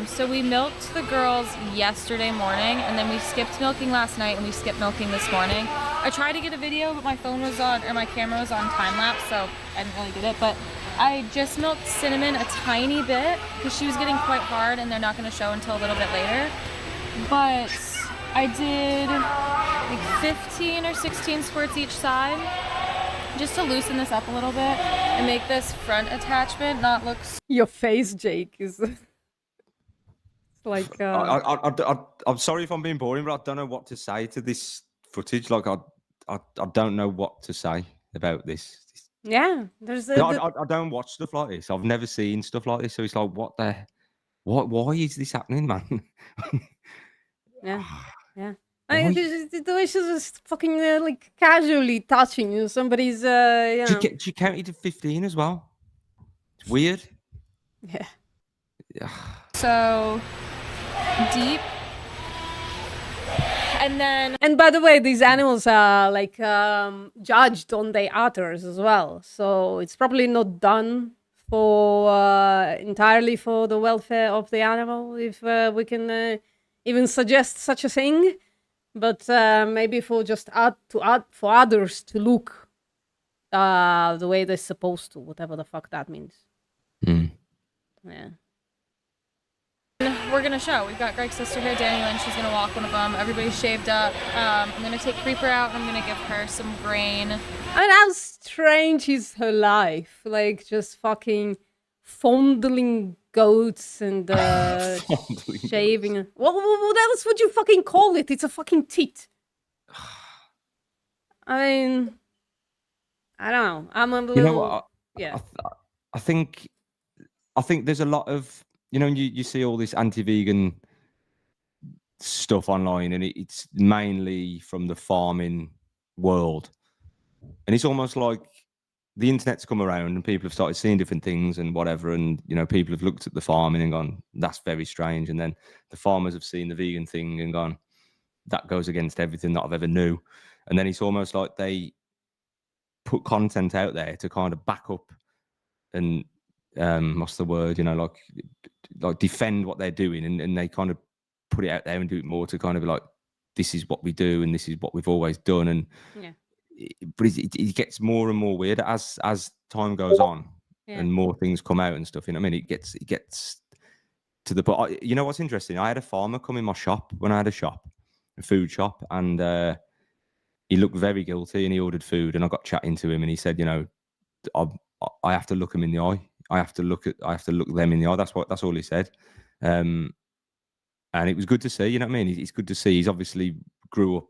So we milked the girls yesterday morning, and then we skipped milking last night, and we skipped milking this morning. I tried to get a video, but my camera was on time lapse, so I didn't really get it. But I just milked Cinnamon a tiny bit because she was getting quite hard, and they're not going to show until a little bit later. But I did like 15 or 16 squirts each side, just to loosen this up a little bit and make this front attachment not look. Your face, Jake, is it's like. I'm sorry if I'm being boring, but I don't know what to say to this footage. Like, I don't know what to say about this. Yeah, there's a. I don't watch stuff like this. I've never seen stuff like this. So it's like, why is this happening, man? Yeah, yeah. I mean, the way she's just fucking like casually touching you. Somebody's, you know. She counted to 15 as well. It's weird. Yeah. Yeah. So deep. And then. And by the way, these animals are like judged on their udders as well. So it's probably not done for entirely for the welfare of the animal, if we can even suggest such a thing. But maybe for just for others to look the way they're supposed to, whatever the fuck that means. Yeah. We're gonna show. We've got Greg's sister here, Danny Lynn. She's gonna walk one of them. Everybody's shaved up. I'm gonna take Creeper out, and I'm gonna give her some grain. I mean, how strange is her life? Like, just fucking fondling goats and shaving. What else would you fucking call it? It's a fucking tit. I mean, I don't know. I'm a little. You know what? Yeah. I think there's a lot of you know, you see all this anti-vegan stuff online, and it's mainly from the farming world, and it's almost like the internet's come around and people have started seeing different things and whatever, and you know, people have looked at the farming and gone, that's very strange, and then the farmers have seen the vegan thing and gone, that goes against everything that I've ever knew, and then it's almost like they put content out there to kind of back up and what's the word, you know, like defend what they're doing, and they kind of put it out there and do it more to kind of be like, this is what we do and this is what we've always done, and but it gets more and more weird as time goes on, and more things come out and stuff, you know what I mean? It gets to the point. You know what's interesting, I had a farmer come in my shop when I had a food shop, and he looked very guilty, and he ordered food, and I got chatting to him, and he said, you know, I have to look him in the eye. I have to look them in the eye. That's all he said. And it was good to see, you know what I mean? It's good to see. He's obviously grew up.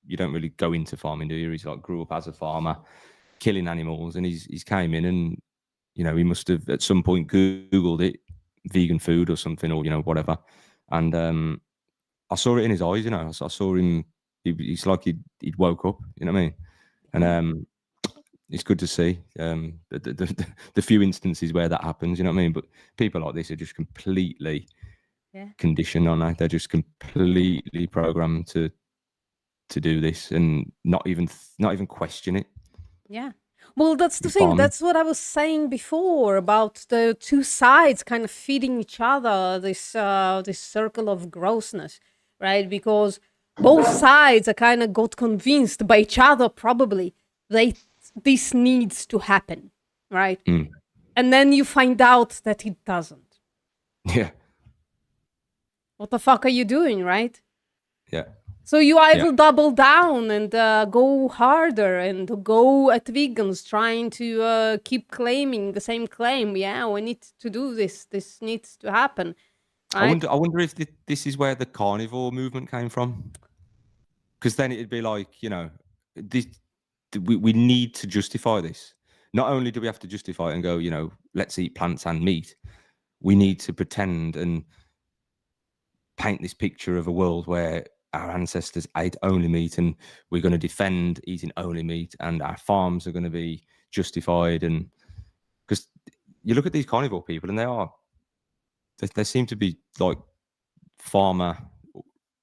You don't really go into farming, do you? He's like grew up as a farmer, killing animals, and he's came in, and you know, he must have at some point Googled it, vegan food or something, or you know, whatever. And I saw it in his eyes, you know. I saw him. He's like he'd woke up, you know what I mean? And it's good to see the few instances where that happens, you know what I mean? But people like this are just completely conditioned on that. They're just completely programmed to do this and not even question it. Yeah. Well, that's the thing. That's what I was saying before about the two sides kind of feeding each other, this circle of grossness, right? Because both sides are kind of got convinced by each other, probably, this needs to happen, right? And then you find out that it doesn't. Yeah. What the fuck are you doing, right? Yeah. So you either double down and go harder and go at vegans, trying to keep claiming the same claim. Yeah, we need to do this. This needs to happen. Right? I wonder if this is where the carnivore movement came from. Because then it'd be like, you know, we need to justify this. Not only do we have to justify it and go, you know, let's eat plants and meat, we need to pretend and paint this picture of a world where our ancestors ate only meat, and we're going to defend eating only meat, and our farms are going to be justified. And because you look at these carnivore people, and they seem to be like farmer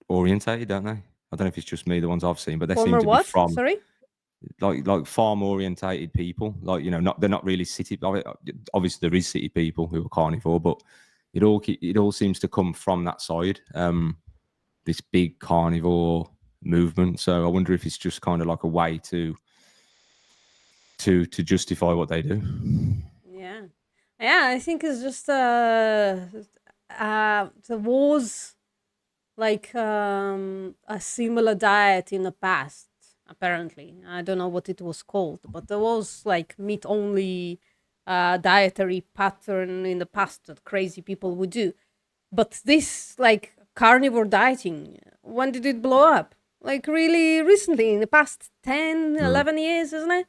orientated, don't they? I don't know if it's just me, the ones I've seen, but they seem to be from like farm orientated people. Like, you know, they're not really city. Obviously, there is city people who are carnivore, but it all seems to come from that side. This big carnivore movement. So I wonder if it's just kind of like a way to justify what they do. Yeah, I think it's just there was like a similar diet in the past. Apparently, I don't know what it was called, but there was like meat only dietary pattern in the past that crazy people would do. But this like carnivore dieting, when did it blow up? Like really recently, in the past 10, 11 years, isn't it?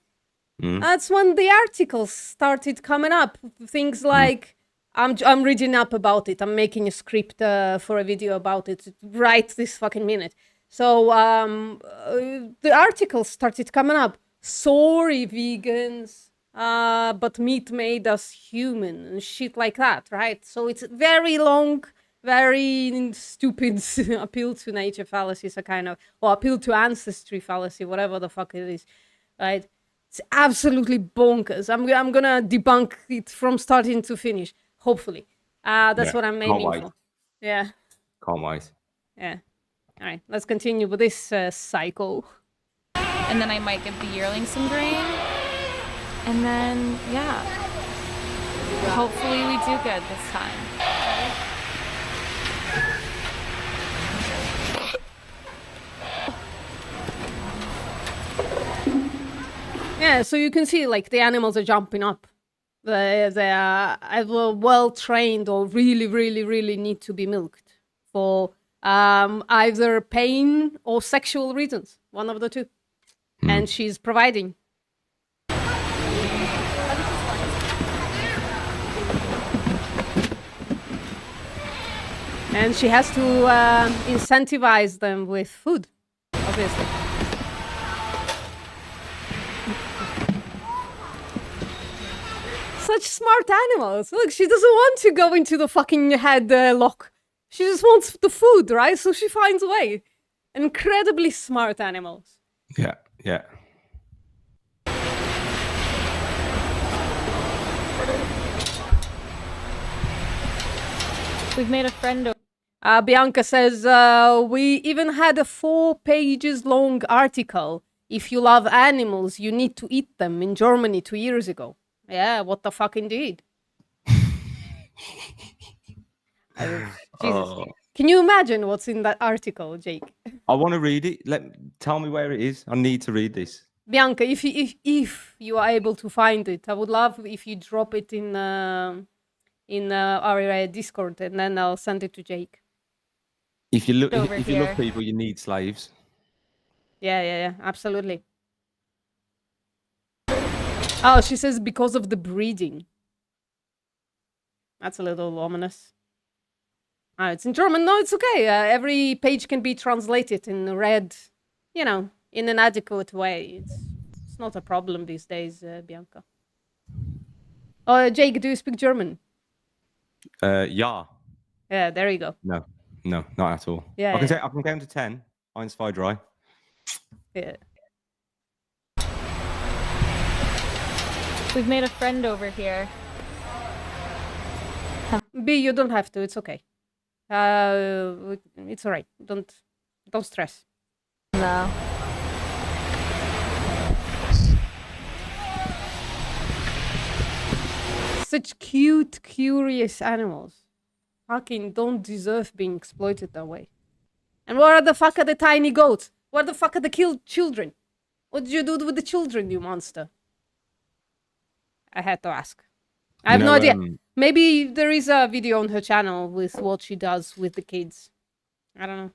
That's when the articles started coming up. Things like, I'm reading up about it. I'm making a script for a video about it right this fucking minute. So the articles started coming up. Sorry, vegans, but meat made us human and shit like that, right? So it's very long, very stupid appeal to nature fallacies, a kind of, or appeal to ancestry fallacy, whatever the fuck it is, right? It's absolutely bonkers. I'm gonna debunk it from starting to finish, hopefully. That's what I'm aiming for. Yeah. Can't wait. Yeah. All right, let's continue with this cycle. And then I might give the yearling some grain. And then, yeah, hopefully we do good this time. Yeah, so you can see like the animals are jumping up. They are either well trained or really, really, really need to be milked for either pain or sexual reasons, one of the two. And she's providing. And she has to incentivize them with food, obviously. Such smart animals. Look, she doesn't want to go into the fucking head lock. She just wants the food, right? So she finds a way. Incredibly smart animals. Yeah, yeah. We've made a friend. Bianca says, we even had a 4 pages long article. If you love animals, you need to eat them in Germany 2 years ago. Yeah, what the fuck indeed. Jesus. Oh. Can you imagine what's in that article, Jake? I want to read it. Tell me where it is. I need to read this. Bianca, if you are able to find it, I would love if you drop it in our Discord, and then I'll send it to Jake. If you look, Over if you love here. people, you need slaves. Yeah, absolutely. Oh, she says because of the breeding. That's a little ominous. It's in German. No, it's okay. Every page can be translated in red, in an adequate way. It's not a problem these days, Bianca. Oh, Jake, do you speak German? Yeah. Yeah, there you go. No, not at all. Yeah, I can yeah. I can count to 10. 1, 2, 3. Yeah. We've made a friend over here. B, you don't have to. It's okay. It's all right. Don't stress. No. Such cute, curious animals. Fucking don't deserve being exploited that way. And where the fuck are the tiny goats? Where the fuck are the killed children? What did you do with the children, you monster? I had to ask. I have no idea. Maybe there is a video on her channel with what she does with the kids. I don't know.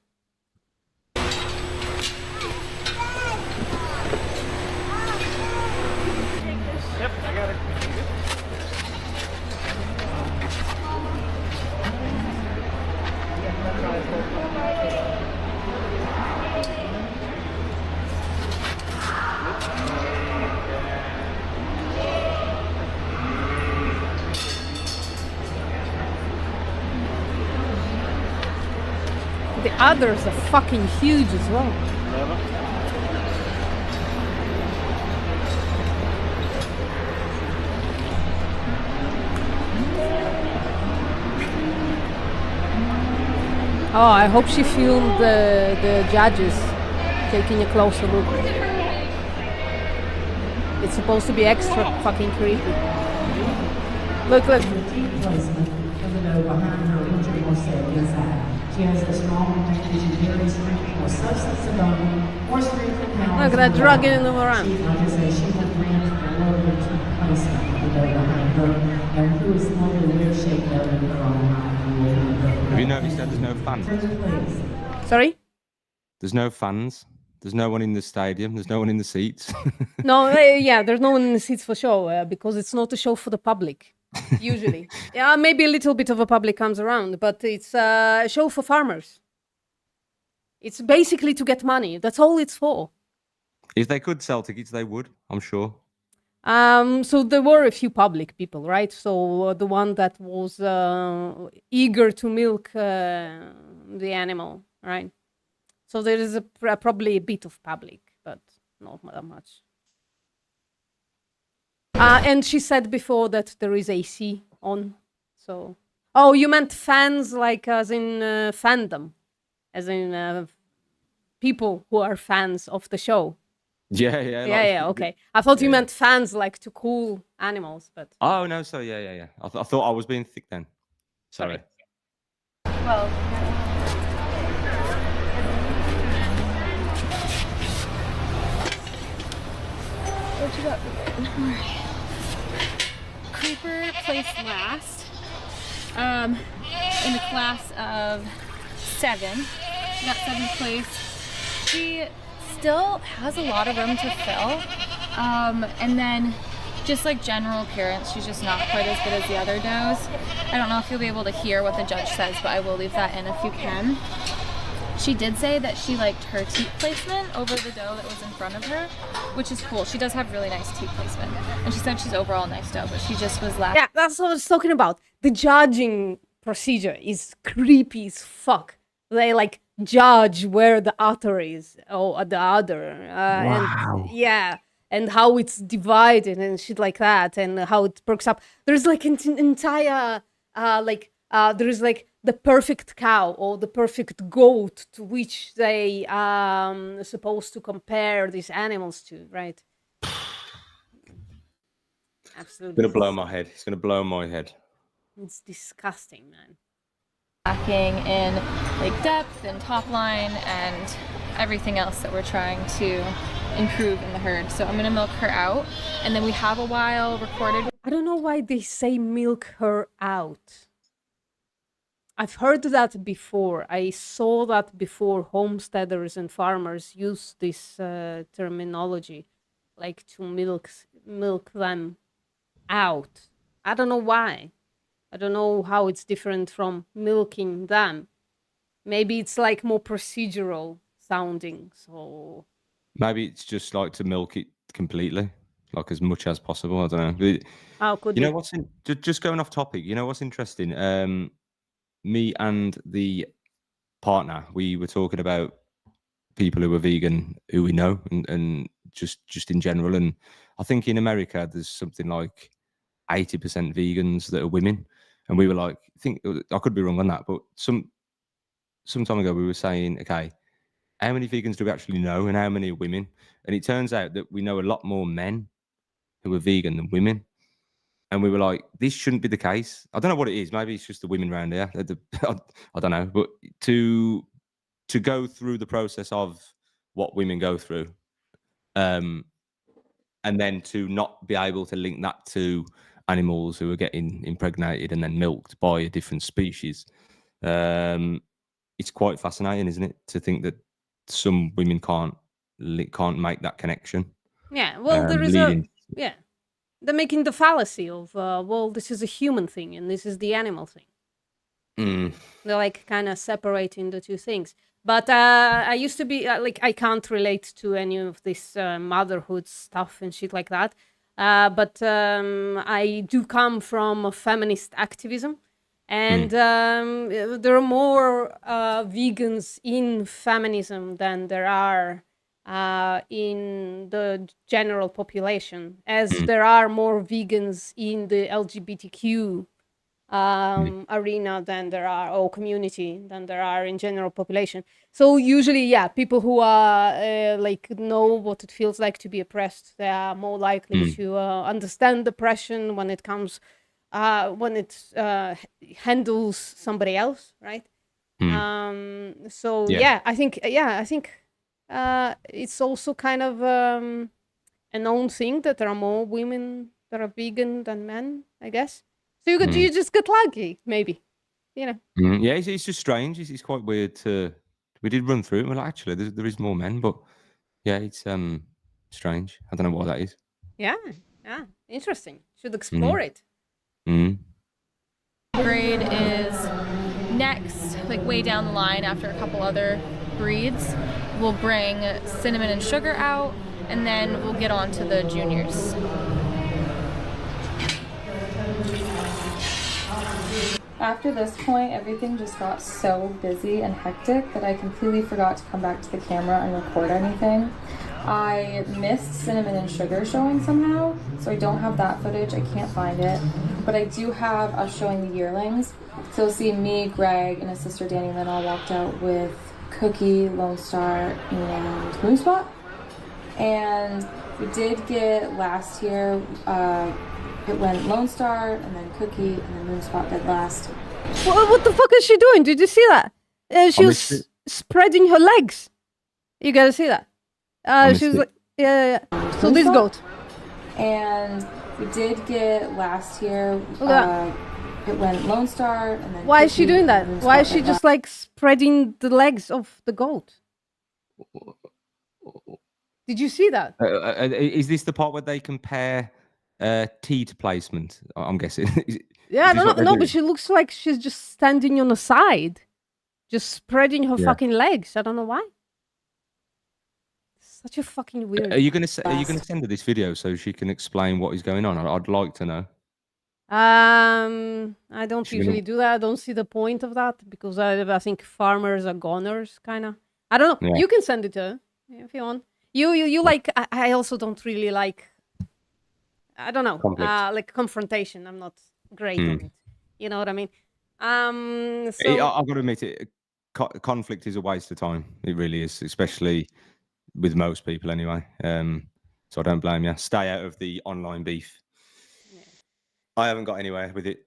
Yep, I got it. The others are fucking huge as well. Oh, I hope she filmed the judges taking a closer look. It's supposed to be extra fucking creepy. Look. Deep placement of the node behind her internal sacral side. She has a strong connection to very strength or substance alone, or strength and power. Look at that dragging them around. She, like I say, she went around below the deep placement of the node behind her, and who is slowly weird-shaped node in her own mind. Have you noticed that there's no fans? Sorry? There's no fans. There's no one in the stadium. There's no one in the seats. No, yeah, there's no one in the seats for show because it's not a show for the public. Usually. Yeah, maybe a little bit of a public comes around, but it's a show for farmers. It's basically to get money. That's all it's for. If they could sell tickets, they would, I'm sure. So there were a few public people, right? So the one that was eager to milk the animal, right? So there is probably a bit of public, but not that much. And she said before that there is AC on. So, oh, you meant fans, like as in fandom, as in people who are fans of the show. Yeah. Yeah, okay. I thought you meant fans like to cool animals, but... Oh, no, so yeah. I thought I was being thick then. Sorry. Well. What you got? Creeper placed last. In the class of 7. She got 7th place. She still has a lot of room to fill. And then Just like general appearance, she's just not quite as good as the other does. I don't know if you'll be able to hear what the judge says, but I will leave that in if you can. She did say that she liked her teat placement over the doe that was in front of her, which is cool. She does have really nice teat placement. And she said she's overall a nice doe, but she just was lacking. Yeah, that's what I was talking about. The judging procedure is creepy as fuck. They like judge where the otter is or the other. And yeah, and how it's divided and shit like that, and how it perks up. There's like an entire there's like the perfect cow or the perfect goat to which they supposed to compare these animals to, right? Absolutely. It's gonna blow my head. It's gonna blow my head. It's disgusting, man. Lacking in like depth and top line and everything else that we're trying to improve in the herd. So I'm gonna milk her out, and then we have a while recorded. I don't know why they say milk her out. I've heard that before. I saw that before. Homesteaders and farmers use this terminology, like to milk them out. I don't know why. I don't know how it's different from milking them. Maybe it's like more procedural sounding. So Maybe it's just like to milk it completely, like as much as possible. I don't know. how could You know it? what's just going off topic? You know what's interesting? Me and the partner, we were talking about people who are vegan, who we know, and just in general. And I think in America, there's something like 80% vegans that are women. And we were like, I could be wrong on that, but some time ago we were saying, okay, how many vegans do we actually know, and how many are women? And it turns out that we know a lot more men who are vegan than women. And we were like, this shouldn't be the case. I don't know what it is. Maybe it's just the women around here. I don't know. But to go through the process of what women go through, and then to not be able to link that to animals who are getting impregnated and then milked by a different species, it's quite fascinating, isn't it? To think that some women can't make that connection. Yeah, well, there is yeah. They're making the fallacy of, well, this is a human thing and this is the animal thing. They're like kind of separating the two things. But I used to be like, I can't relate to any of this motherhood stuff and shit like that. But I do come from feminist activism. And there are more vegans in feminism than there are in the general population, as there are more vegans in the LGBTQ arena than there are, or community, than there are in general population. So usually, yeah, people who are like know what it feels like to be oppressed, they are more likely to understand oppression when it comes, when it handles somebody else, right? So yeah, I think it's also kind of a known thing that there are more women that are vegan than men, I guess. So you just get lucky, maybe, you know. Yeah, it's just strange. It's quite weird we did run through it. Well, actually, there is more men, but yeah, it's strange. I don't know why that is. Yeah, interesting. Should explore it. Grade is next, like way down the line after a couple other breeds. We'll bring Cinnamon and Sugar out, and then we'll get on to the juniors. After this point, everything just got so busy and hectic that I completely forgot to come back to the camera and record anything. I missed Cinnamon and Sugar showing somehow, so I don't have that footage. I can't find it. But I do have us showing the yearlings. So you'll see me, Greg, and his sister Danny Lynn all walked out with Cookie, Lone Star, and Moonspot. And we did get last year, it went Lone Star, and then Cookie, and then Moonspot did last. What the fuck is she doing? Did you see that? She was spreading her legs. You gotta see that. She was like, yeah. So this goat. And we did get last year, it went Lone Star, and then why is she doing that? Why is she just like spreading the legs of the goat? Did you see that? Is this the part where they compare teat placement, I'm guessing. Yeah, this what they're no, doing? but she looks like she's just standing on the side, just spreading her Yeah. fucking legs. I don't know why. Such a fucking weird. Are you gonna send her this video so she can explain what is going on? I'd like to know. I don't Should we usually not- do that. I don't see the point of that because I think farmers are goners, kind of. I don't know. Yeah. You can send it to her if you want. You like. I also don't really like. I don't know. Conflict. Like confrontation. I'm not great on it. You know what I mean? I've So got to admit it. Conflict is a waste of time. It really is, especially with most people anyway. So I don't blame you. Stay out of the online beef. I haven't got anywhere with it.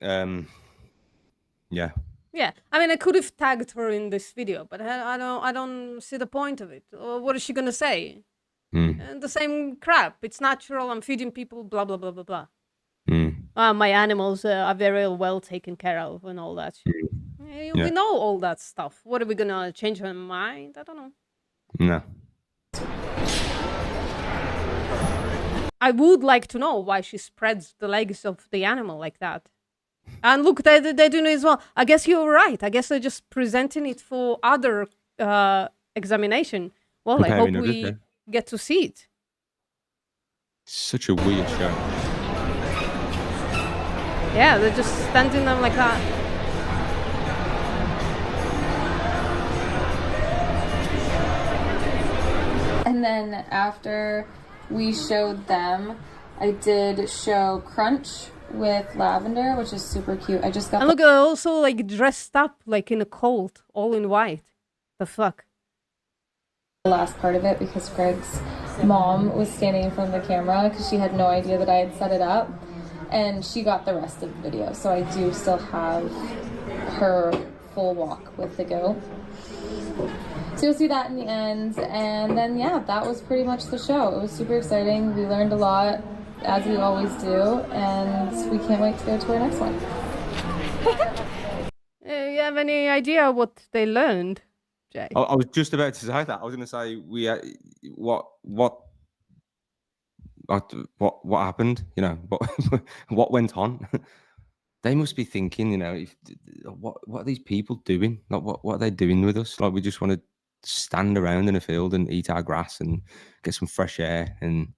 Yeah. yeah. I mean, I could have tagged her in this video, but I don't see the point of it. What is she gonna say? The same crap. It's natural. I'm feeding people. Blah blah blah blah blah. My animals are very well taken care of and all that shit. Yeah. We know all that stuff. What are we gonna change her mind? I don't know. No. I would like to know why she spreads the legs of the animal like that. And look, they're doing it as well. I guess you're right. I guess they're just presenting it for other examination. Well, I hope Comparing others, we yeah. get to see it. Such a weird show. Yeah, they're just standing there like that. And then after we showed them, I did show Crunch with Lavender, which is super cute. I just got And look, they're also like dressed up like in a coat, all in white. The fuck? the last part of it because Greg's mom was standing in front of the camera because she had no idea that I had set it up, and she got the rest of the video. So I do still have her full walk with the goat. So you'll see that in the end, and then yeah, that was pretty much the show. It was super exciting. We learned a lot, as we always do, and we can't wait to go to our next one. You have any idea what they learned, Jay? I was just about to say that. I was going to say what happened. You know, what went on. They must be thinking, you know, what are these people doing? Like, what are they doing with us? Like, we just want to stand around in a field and eat our grass and get some fresh air and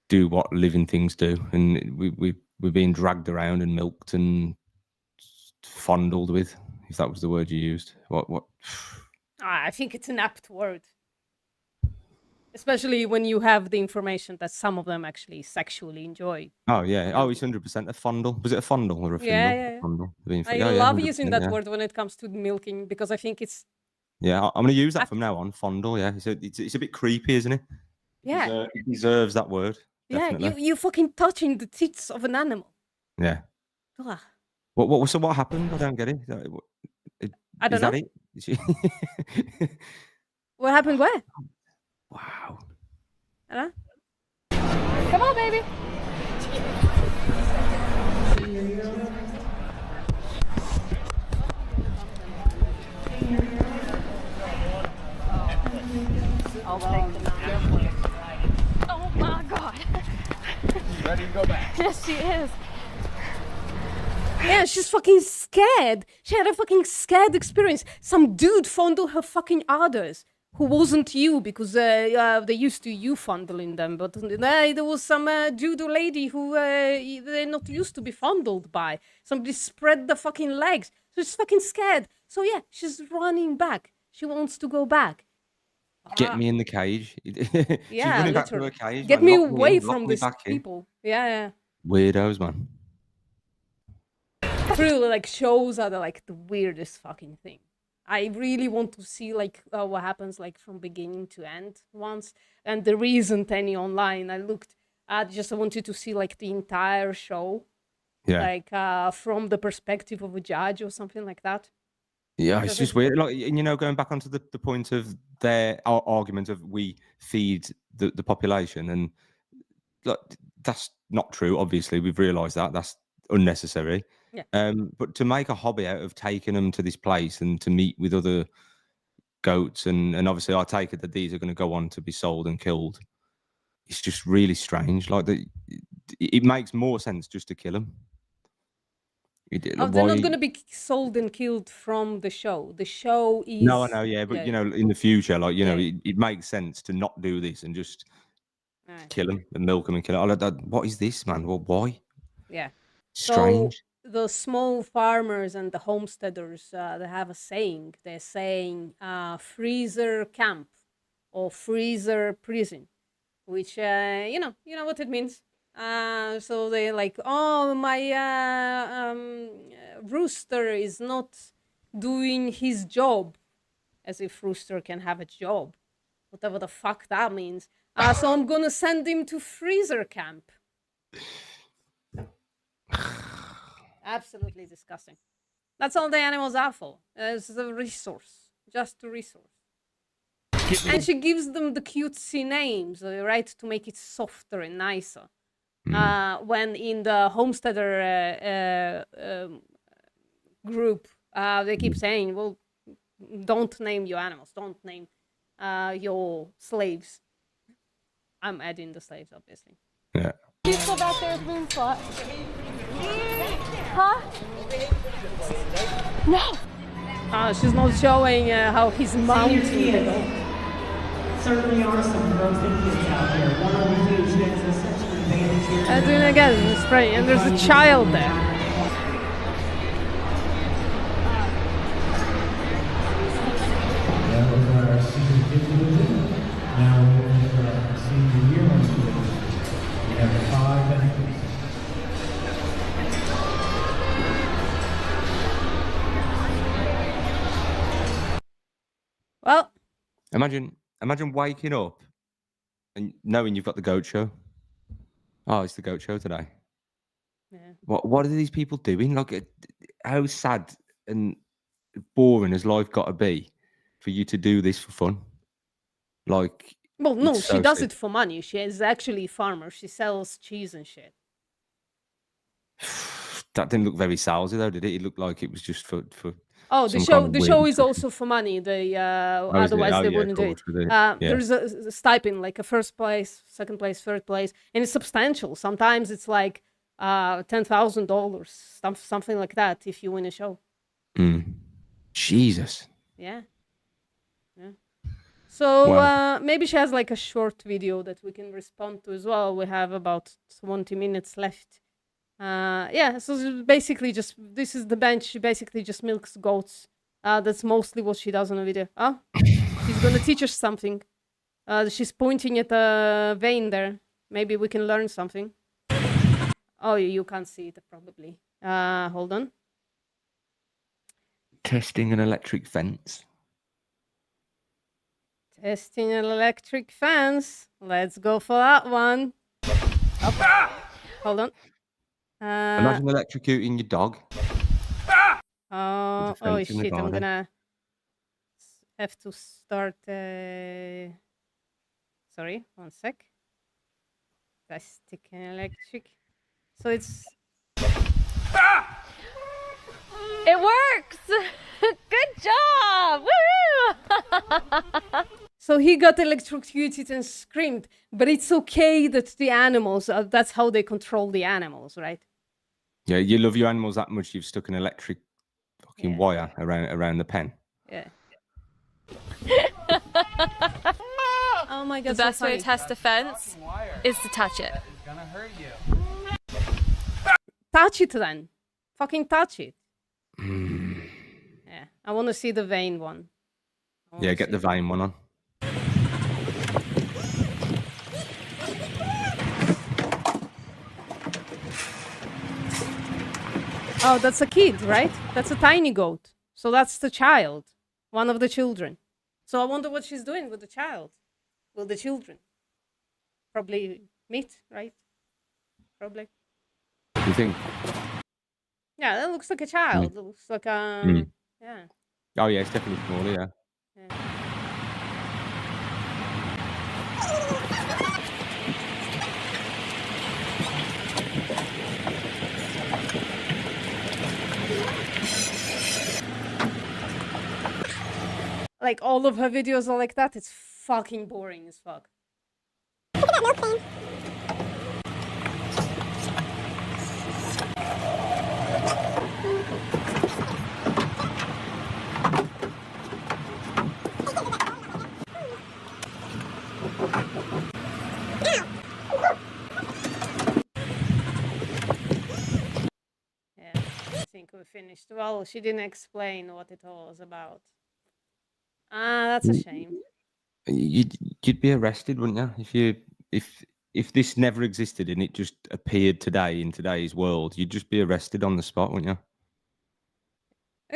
do what living things do. And we're being dragged around and milked and fondled with, if that was the word you used. What? I think it's an apt word. Especially when you have the information that some of them actually sexually enjoy. Oh yeah. Oh, it's 100% a fondle. Was it a fondle or a findle? Yeah. Fondle. I love using that word when it comes to milking because I think it's Yeah, I'm going to use that from now on. Fondle. Yeah, it's a bit creepy, isn't it? yeah. It deserves that word. Yeah, Definitely. you fucking touching the tits of an animal. Yeah. Ugh. So what happened? I don't get it. I don't Is know. that it? What happened where? Wow. Huh? Come on, baby. Oh my god. Ready to go back. Yes, she is. Yeah, she's fucking scared. She had a fucking scared experience. Some dude fondled her fucking udders, who wasn't you because they used to you fondling them, but there was some dude or lady who they're not used to be fondled by. Somebody spread the fucking legs. So she's fucking scared. So yeah, she's running back. She wants to go back. Get me in the cage. She's Yeah, running back to her literally. cage. Get man. me Lock away in, lock from me these back in. people. Yeah. Weirdos, man. Really, like, shows are like the weirdest fucking thing. I really want to see like what happens like from beginning to end once, and there isn't any online. I looked. I just wanted to see like the entire show, Yeah. like from the perspective of a judge or something like that. Yeah, it's Does just it- weird. Like, and you know, going back onto the point of their argument of we feed the population, and like, that's not true. Obviously, we've realised that that's unnecessary. Yeah. But to make a hobby out of taking them to this place and to meet with other goats, and obviously, I take it that these are going to go on to be sold and killed. It's just really strange. Like it makes more sense just to kill them. Oh, they're not going to be sold and killed from the show. The show is. No, I know, yeah, but you know, in the future, like, you know, Yeah. it makes sense to not do this and just Alright. kill them and milk them and kill them. What is this, man? Well, why? Yeah. Strange. So the small farmers and the homesteaders, they have a saying. They're saying freezer camp or freezer prison, which you know what it means. So they're like, oh, my rooster is not doing his job, as if rooster can have a job, whatever the fuck that means. So I'm gonna send him to freezer camp. Absolutely disgusting. That's all the animals are for. It's a resource, just a resource. And she gives them the cutesy names, right, to make it softer and nicer. When in the homesteader group, they keep saying, well, don't name your animals, don't name your slaves. I'm adding the slaves, obviously. Yeah. Please go back there with room spot. Huh? No. She's not showing how he's Senior mounting. kids. Certainly are some broken kids out there. One of the huge has a such an advantage here. I'm doing it again, spray, and there's a child there. That was our senior kids division. Now we're moving to our senior year one division. We have 5 benefits. Well, Imagine waking up and knowing you've got the goat show. Oh, it's the goat show today. yeah. What are these people doing? Like, how sad and boring has life got to be for you to do this for fun? Like, Well, no, It's she so does sick. it for money. She is actually a farmer. She sells cheese and shit. that didn't look very salesy though, did it? It looked like it was just for. Oh, Some kind of the weird show is nutrition. also for money. They is it? otherwise Oh, they yeah, wouldn't do of it. course, yeah. There's a stipend, like a first place, second place, third place, and it's substantial. Sometimes it's like $10,000, something like that, if you win a show. Jesus. Yeah. Yeah. So Wow. maybe she has like a short video that we can respond to as well. We have about 20 minutes left. Yeah, so basically this is the bench. She basically just milks goats. That's mostly what she does on a video. Oh, she's gonna teach us something. She's pointing at a vein there. Maybe we can learn something. Oh, you can't see it probably. Hold on. Testing an electric fence. Testing an electric fence. Let's go for that one. Oh, hold on. Imagine electrocuting your dog. Oh fence in the shit! I'm garden. gonna have to start. Sorry, one sec. Plastic and electric. So it's. It works! Good job! Woo! So he got electrocuted and screamed, but it's okay that the animals. That's how they control the animals, right? Yeah, you love your animals that much, you've stuck an electric fucking Yeah. wire around the pen. Yeah. Oh my god! The best so way funny. to test a fence is to touch it. It's gonna hurt you. Touch it then. Fucking touch it. Yeah, I want to see the vein one. I wanna Yeah, get see the it. vein one on. Oh, that's a kid, right? That's a tiny goat. So that's the child, one of the children. So I wonder what she's doing with the child, with the children. Probably meat, right? Probably. You think? Yeah, that looks like a child. It looks like a Mm. yeah. Oh yeah, it's definitely smaller. Yeah. Yeah. Like all of her videos are like that. It's fucking boring as fuck. think we finished. Well, she didn't explain what it all was about. That's a shame. You'd be arrested, wouldn't you? If this never existed and it just appeared today in today's world, you'd just be arrested on the spot, wouldn't you?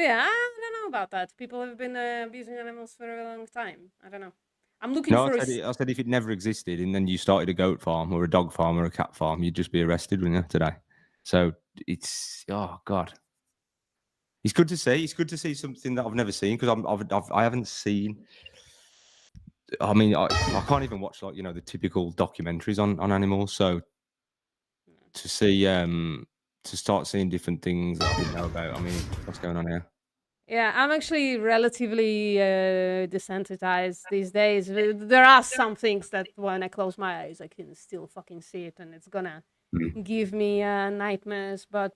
Yeah, I don't know about that. People have been abusing animals for a long time. I don't know. I'm looking No, for I said if it never existed and then you started a goat farm or a dog farm or a cat farm, you'd just be arrested, wouldn't you, today? So it's, oh God. It's good to see. It's good to see something that I've never seen because I haven't seen. I mean, I can't even watch like the typical documentaries on animals. So to see to start seeing different things that I didn't know about. I mean, what's going on here? Yeah, I'm actually relatively desensitized these days. There are some things that when I close my eyes, I can still fucking see it, and it's gonna give me nightmares. But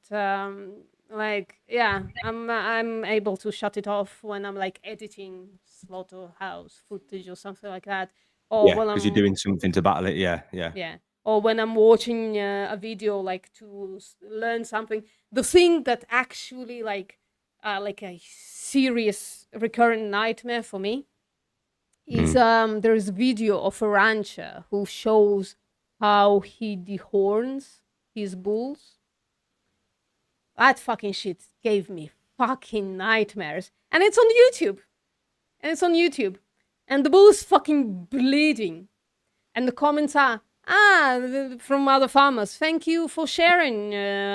like, yeah, I'm able to shut it off when I'm like editing slaughterhouse footage or something like that, or Yeah, when because I'm you're doing something to battle it. Yeah, yeah. yeah, or when I'm watching a video like to learn something. The thing that actually like a serious recurrent nightmare for me is there is a video of a rancher who shows how he dehorns his bulls. That fucking shit gave me fucking nightmares. And it's on YouTube. And the bull is fucking bleeding. And the comments are, from other farmers, thank you for sharing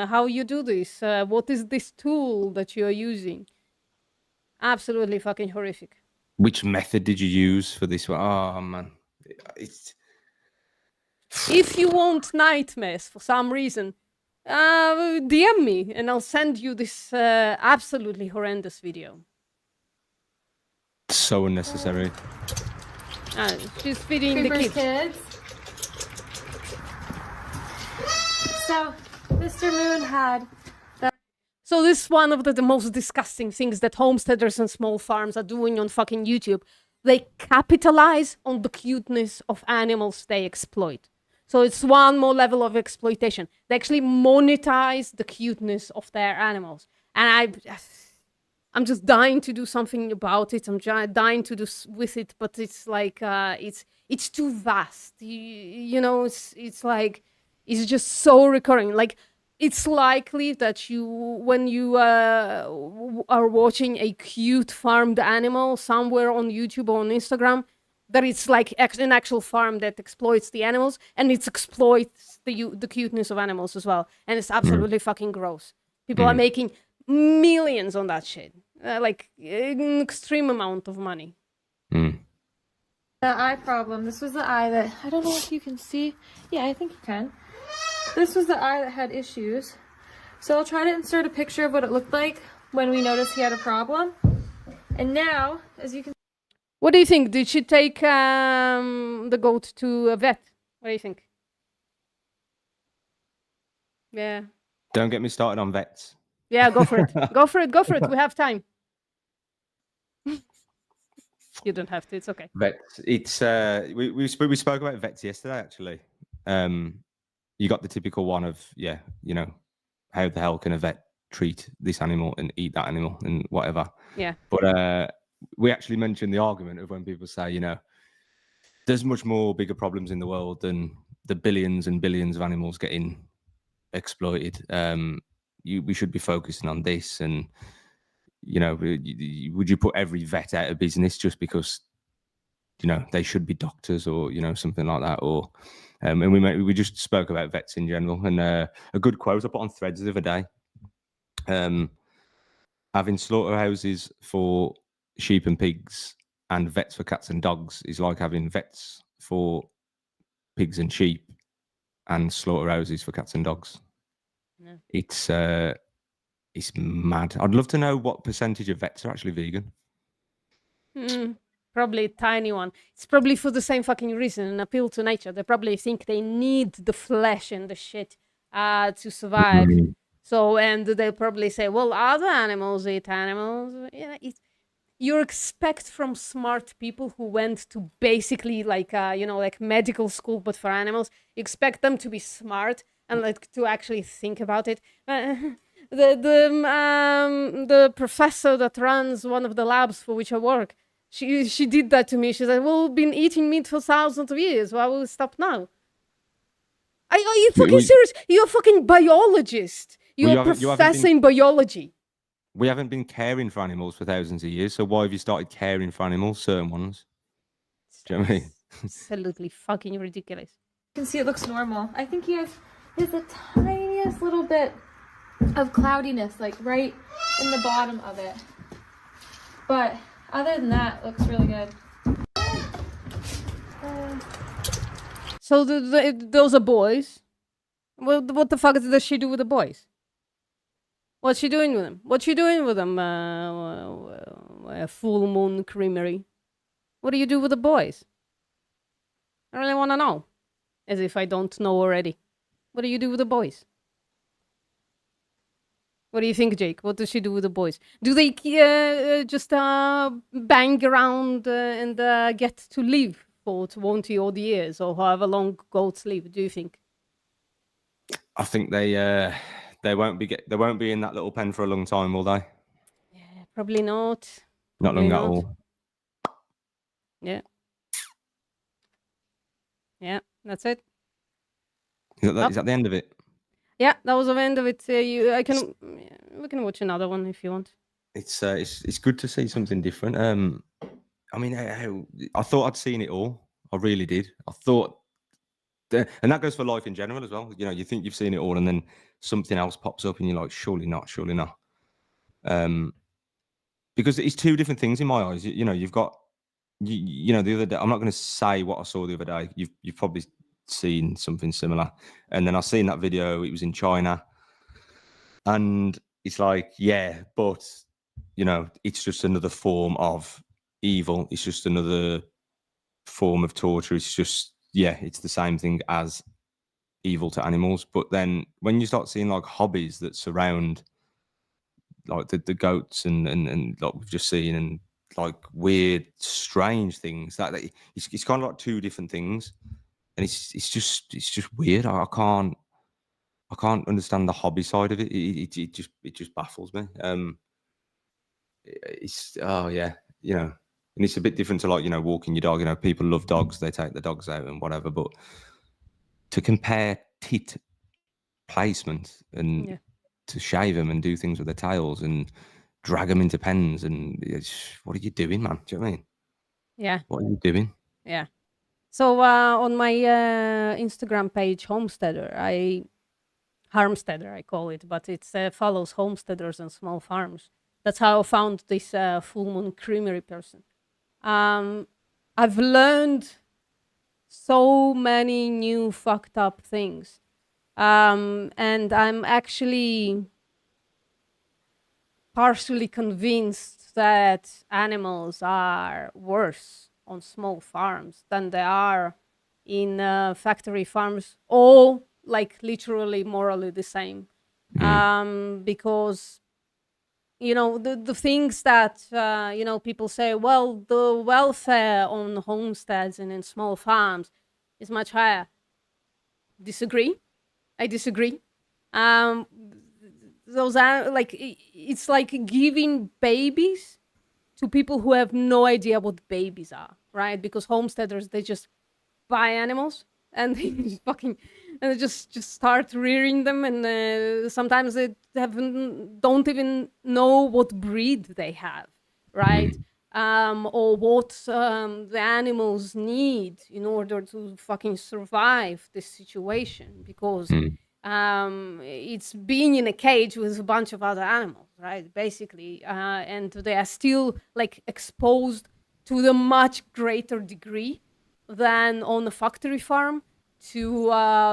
how you do this. What is this tool that you're using? Absolutely fucking horrific. Which method did you use for this one? Oh man, it's If you want nightmares for some reason, DM me and I'll send you this absolutely horrendous video. so unnecessary. She's feeding the Creepers kids. kids. So, Mr. Moon had So this is one of the most disgusting things that homesteaders and small farms are doing on fucking YouTube. They capitalize on the cuteness of animals they exploit. So it's one more level of exploitation. They actually monetize the cuteness of their animals. And I'm just dying to do something about it. I'm dying to do with it, but it's like it's too vast. You know, it's like it's just so recurring. Like it's likely that when you are watching a cute farmed animal somewhere on YouTube or on Instagram, that it's like an actual farm that exploits the animals, and it exploits the cuteness of animals as well, and it's absolutely fucking gross. People are making millions on that shit, like an extreme amount of money. the eye problem. This was the eye that, I don't know if you can see. Yeah, I think you can. This was the eye that had issues. So I'll try to insert a picture of what it looked like when we noticed he had a problem. And now, as you can What do you think? Did she take the goat to a vet? What do you think? Yeah. Don't get me started on vets. Yeah, go for it. Go for it. We have time. You don't have to. It's okay. Vets. It's we spoke about vets yesterday actually. You got the typical one of how the hell can a vet treat this animal and eat that animal and whatever. Yeah. But we actually mentioned the argument of when people say, there's much more bigger problems in the world than the billions and billions of animals getting exploited. We should be focusing on this, and would you put every vet out of business just because they should be doctors or something like that? Or and we just spoke about vets in general, and a good quote I put on Threads the other day. Having slaughterhouses for sheep and pigs and vets for cats and dogs is like having vets for pigs and sheep and slaughterhouses for cats and dogs. Yeah. It's mad. I'd love to know what percentage of vets are actually vegan. Probably a tiny one. It's probably for the same fucking reason, an appeal to nature. They probably think they need the flesh and the shit to survive. So, and they'll probably say, well, other animals eat animals. Yeah, you expect from smart people who went to basically like medical school, but for animals, you expect them to be smart and like to actually think about it. the professor that runs one of the labs for which I work, she did that to me. She said, "Well, we've been eating meat for thousands of years. Why will we stop now?" Are you fucking serious? You're a fucking biologist. You're a professor in biology. We haven't been caring for animals for thousands of years, so why have you started caring for animals, certain ones? Do you know what I mean? Absolutely fucking ridiculous. You can see it looks normal. I think he has the tiniest little bit of cloudiness, like right in the bottom of it. But other than that, it looks really good. So those are boys. What the fuck does she do with the boys? What's she doing with them? What's she doing with them? Full Moon Creamery. What do you do with the boys? I really want to know. As if I don't know already. What do you do with the boys? What do you think, Jake? What does she do with the boys? Do they just bang around and get to live for 20 odd years or however long goats live? Do you think? I think they won't be in that little pen for a long time, will they? Yeah, probably not. Not long at all. Yeah. Yeah, that's it. Is that the end of it? Yeah, that was the end of it. We can watch another one if you want. It's good to see something different. I mean, I thought I'd seen it all. I really did. I thought, and that goes for life in general as well. You know, you think you've seen it all, and then something else pops up, and you're like, surely not, surely not. Because it's two different things in my eyes. You know, you've got, you know, the other day. I'm not going to say what I saw the other day. You've probably seen something similar, and then I seen that video. It was in China, and it's like, yeah, but you know, it's just another form of evil. It's just another form of torture. It's just, yeah, it's the same thing as evil to animals. But then when you start seeing like hobbies that surround like the goats and like we've just seen, and like weird, strange things that it's kind of like two different things. And it's just weird. I can't understand the hobby side of it. It just baffles me. It's yeah, you know, and it's a bit different to like, you know, walking your dog. You know, people love dogs; they take the dogs out and whatever. But to compare tit placement and to shave them and do things with their tails and drag them into pens, and what are you doing, man? Do you know what I mean? Yeah. What are you doing? Yeah. So on my Instagram page, Harmsteader, I call it, but it follows homesteaders and small farms. That's how I found this Full Moon Creamery person. I've learned so many new fucked up things. And I'm actually partially convinced that animals are worse on small farms than they are in factory farms, all like literally morally the same. Because, you know, the things that, you know, people say, well, the welfare on homesteads and in small farms is much higher. I disagree. Those are like, it's like giving babies to people who have no idea what babies are, right? Because homesteaders, they just buy animals and they just start rearing them, and sometimes they don't even know what breed they have, right? Or what the animals need in order to fucking survive this situation, because it's being in a cage with a bunch of other animals, right? Basically, and they are still like exposed to the much greater degree than on a factory farm to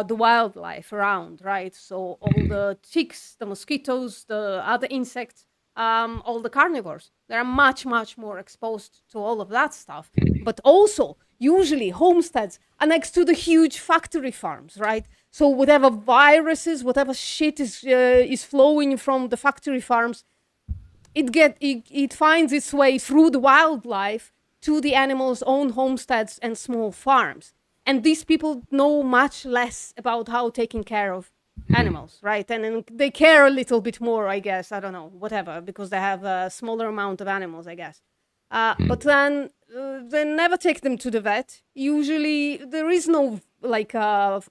the wildlife around, right? So all the ticks, the mosquitoes, the other insects, all the carnivores, they're much, much more exposed to all of that stuff. But also, usually homesteads are next to the huge factory farms, right? So whatever viruses, whatever shit is flowing from the factory farms, it finds its way through the wildlife to the animals' own homesteads and small farms. And these people know much less about how taking care of animals, right? And then they care a little bit more, I guess. I don't know, whatever, because they have a smaller amount of animals, I guess. But then they never take them to the vet. Usually, there is no like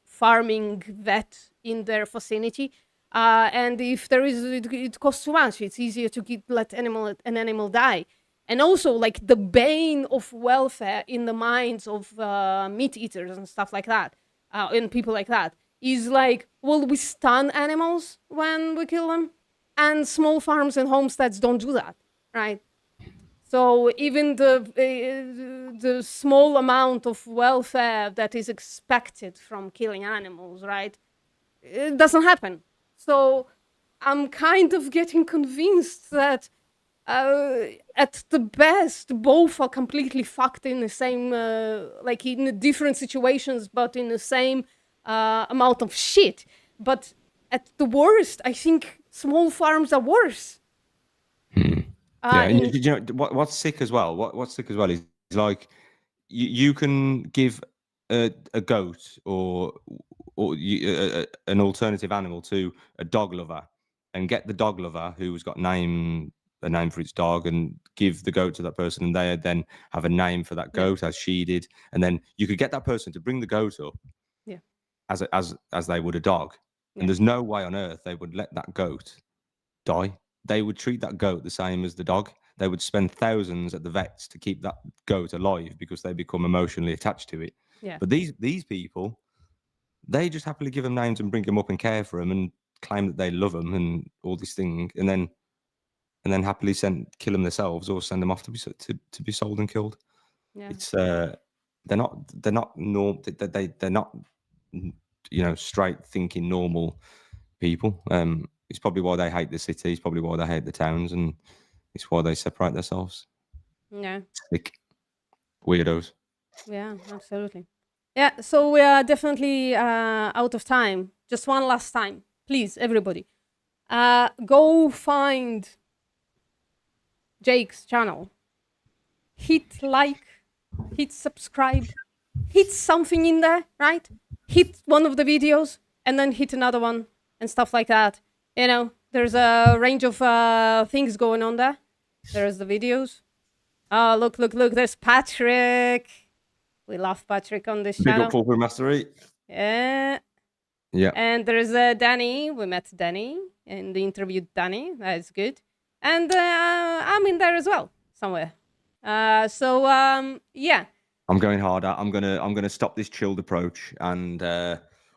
farming vet in their vicinity. And if there is, it costs too much. It's easier to let an animal die. And also, like the bane of welfare in the minds of meat eaters and stuff like that, and people like that, is like, well, we stun animals when we kill them, and small farms and homesteads don't do that, right? So even the small amount of welfare that is expected from killing animals, right, it doesn't happen. So I'm kind of getting convinced that at the best, both are completely fucked in the same, like in different situations, but in the same amount of shit. But at the worst, I think small farms are worse. Yeah, and you know what's sick as well. What's sick as well is like you can give a goat or an alternative animal to a dog lover, and get the dog lover who's got a name for its dog, and give the goat to that person, and they then have a name for that goat as she did, and then you could get that person to bring the goat up, as they would a dog, and there's no way on earth they would let that goat die. They would treat that goat the same as the dog. They would spend thousands at the vets to keep that goat alive because they become emotionally attached to it. Yeah. But these people, they just happily give them names and bring them up and care for them and claim that they love them and all these things, and then happily kill them themselves or send them off to be sold and killed. Yeah. It's they're not straight thinking normal people. It's probably why they hate the city. It's probably why they hate the towns, and it's why they separate themselves. Yeah. Sick weirdos. Yeah, absolutely. Yeah, so we are definitely out of time. Just one last time, please, everybody. Go find Jake's channel. Hit like, hit subscribe, hit something in there, right? Hit one of the videos and then hit another one and stuff like that. You know, there's a range of things going on there. There's the videos. Oh, look, there's Patrick. We love Patrick on this Big channel. up Fulcrum Mastery. Yeah. Yeah. And there's Danny. We met Danny and interviewed Danny. That's good. And I'm in there as well, somewhere. Yeah. I'm going harder. I'm gonna stop this chilled approach, and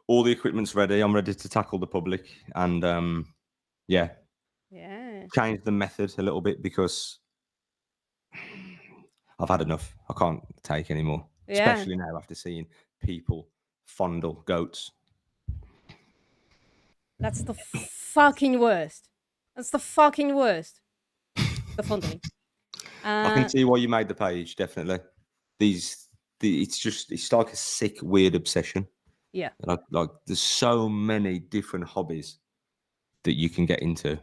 all the equipment's ready. I'm ready to tackle the public, and yeah, change the method a little bit because I've had enough. I can't take anymore, especially now after seeing people fondle goats. That's the fucking worst. That's the fucking worst. The fondling. I can see why you made the page. Definitely, it's like a sick, weird obsession. Yeah. Like there's so many different hobbies that you can get into.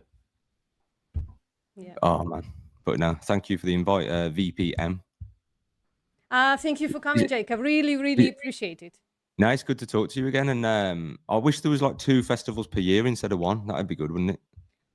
Yeah. Oh man. But no, thank you for the invite, VPM. Thank you for coming, Jake. I really, really appreciate it. No, it's good to talk to you again. And I wish there was like 2 festivals per year instead of 1. That'd be good, wouldn't it?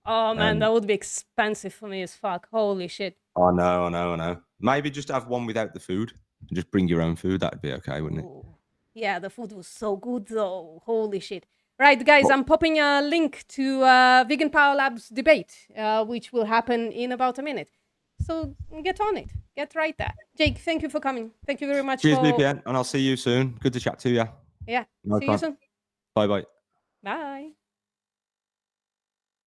Oh man, that would be expensive for me as fuck. Holy shit. I know. Maybe just have one without the food and just bring your own food. That'd be okay, wouldn't it? Ooh. Yeah, the food was so good though. Holy shit. Right, guys, I'm popping a link to Vegan Power Labs debate, which will happen in about a minute. So get on it. Get right there. Jake, thank you for coming. Thank you very much. Cheers, VPN, and I'll see you soon. Good to chat to you. Yeah. No See you soon. Bye-bye. Bye.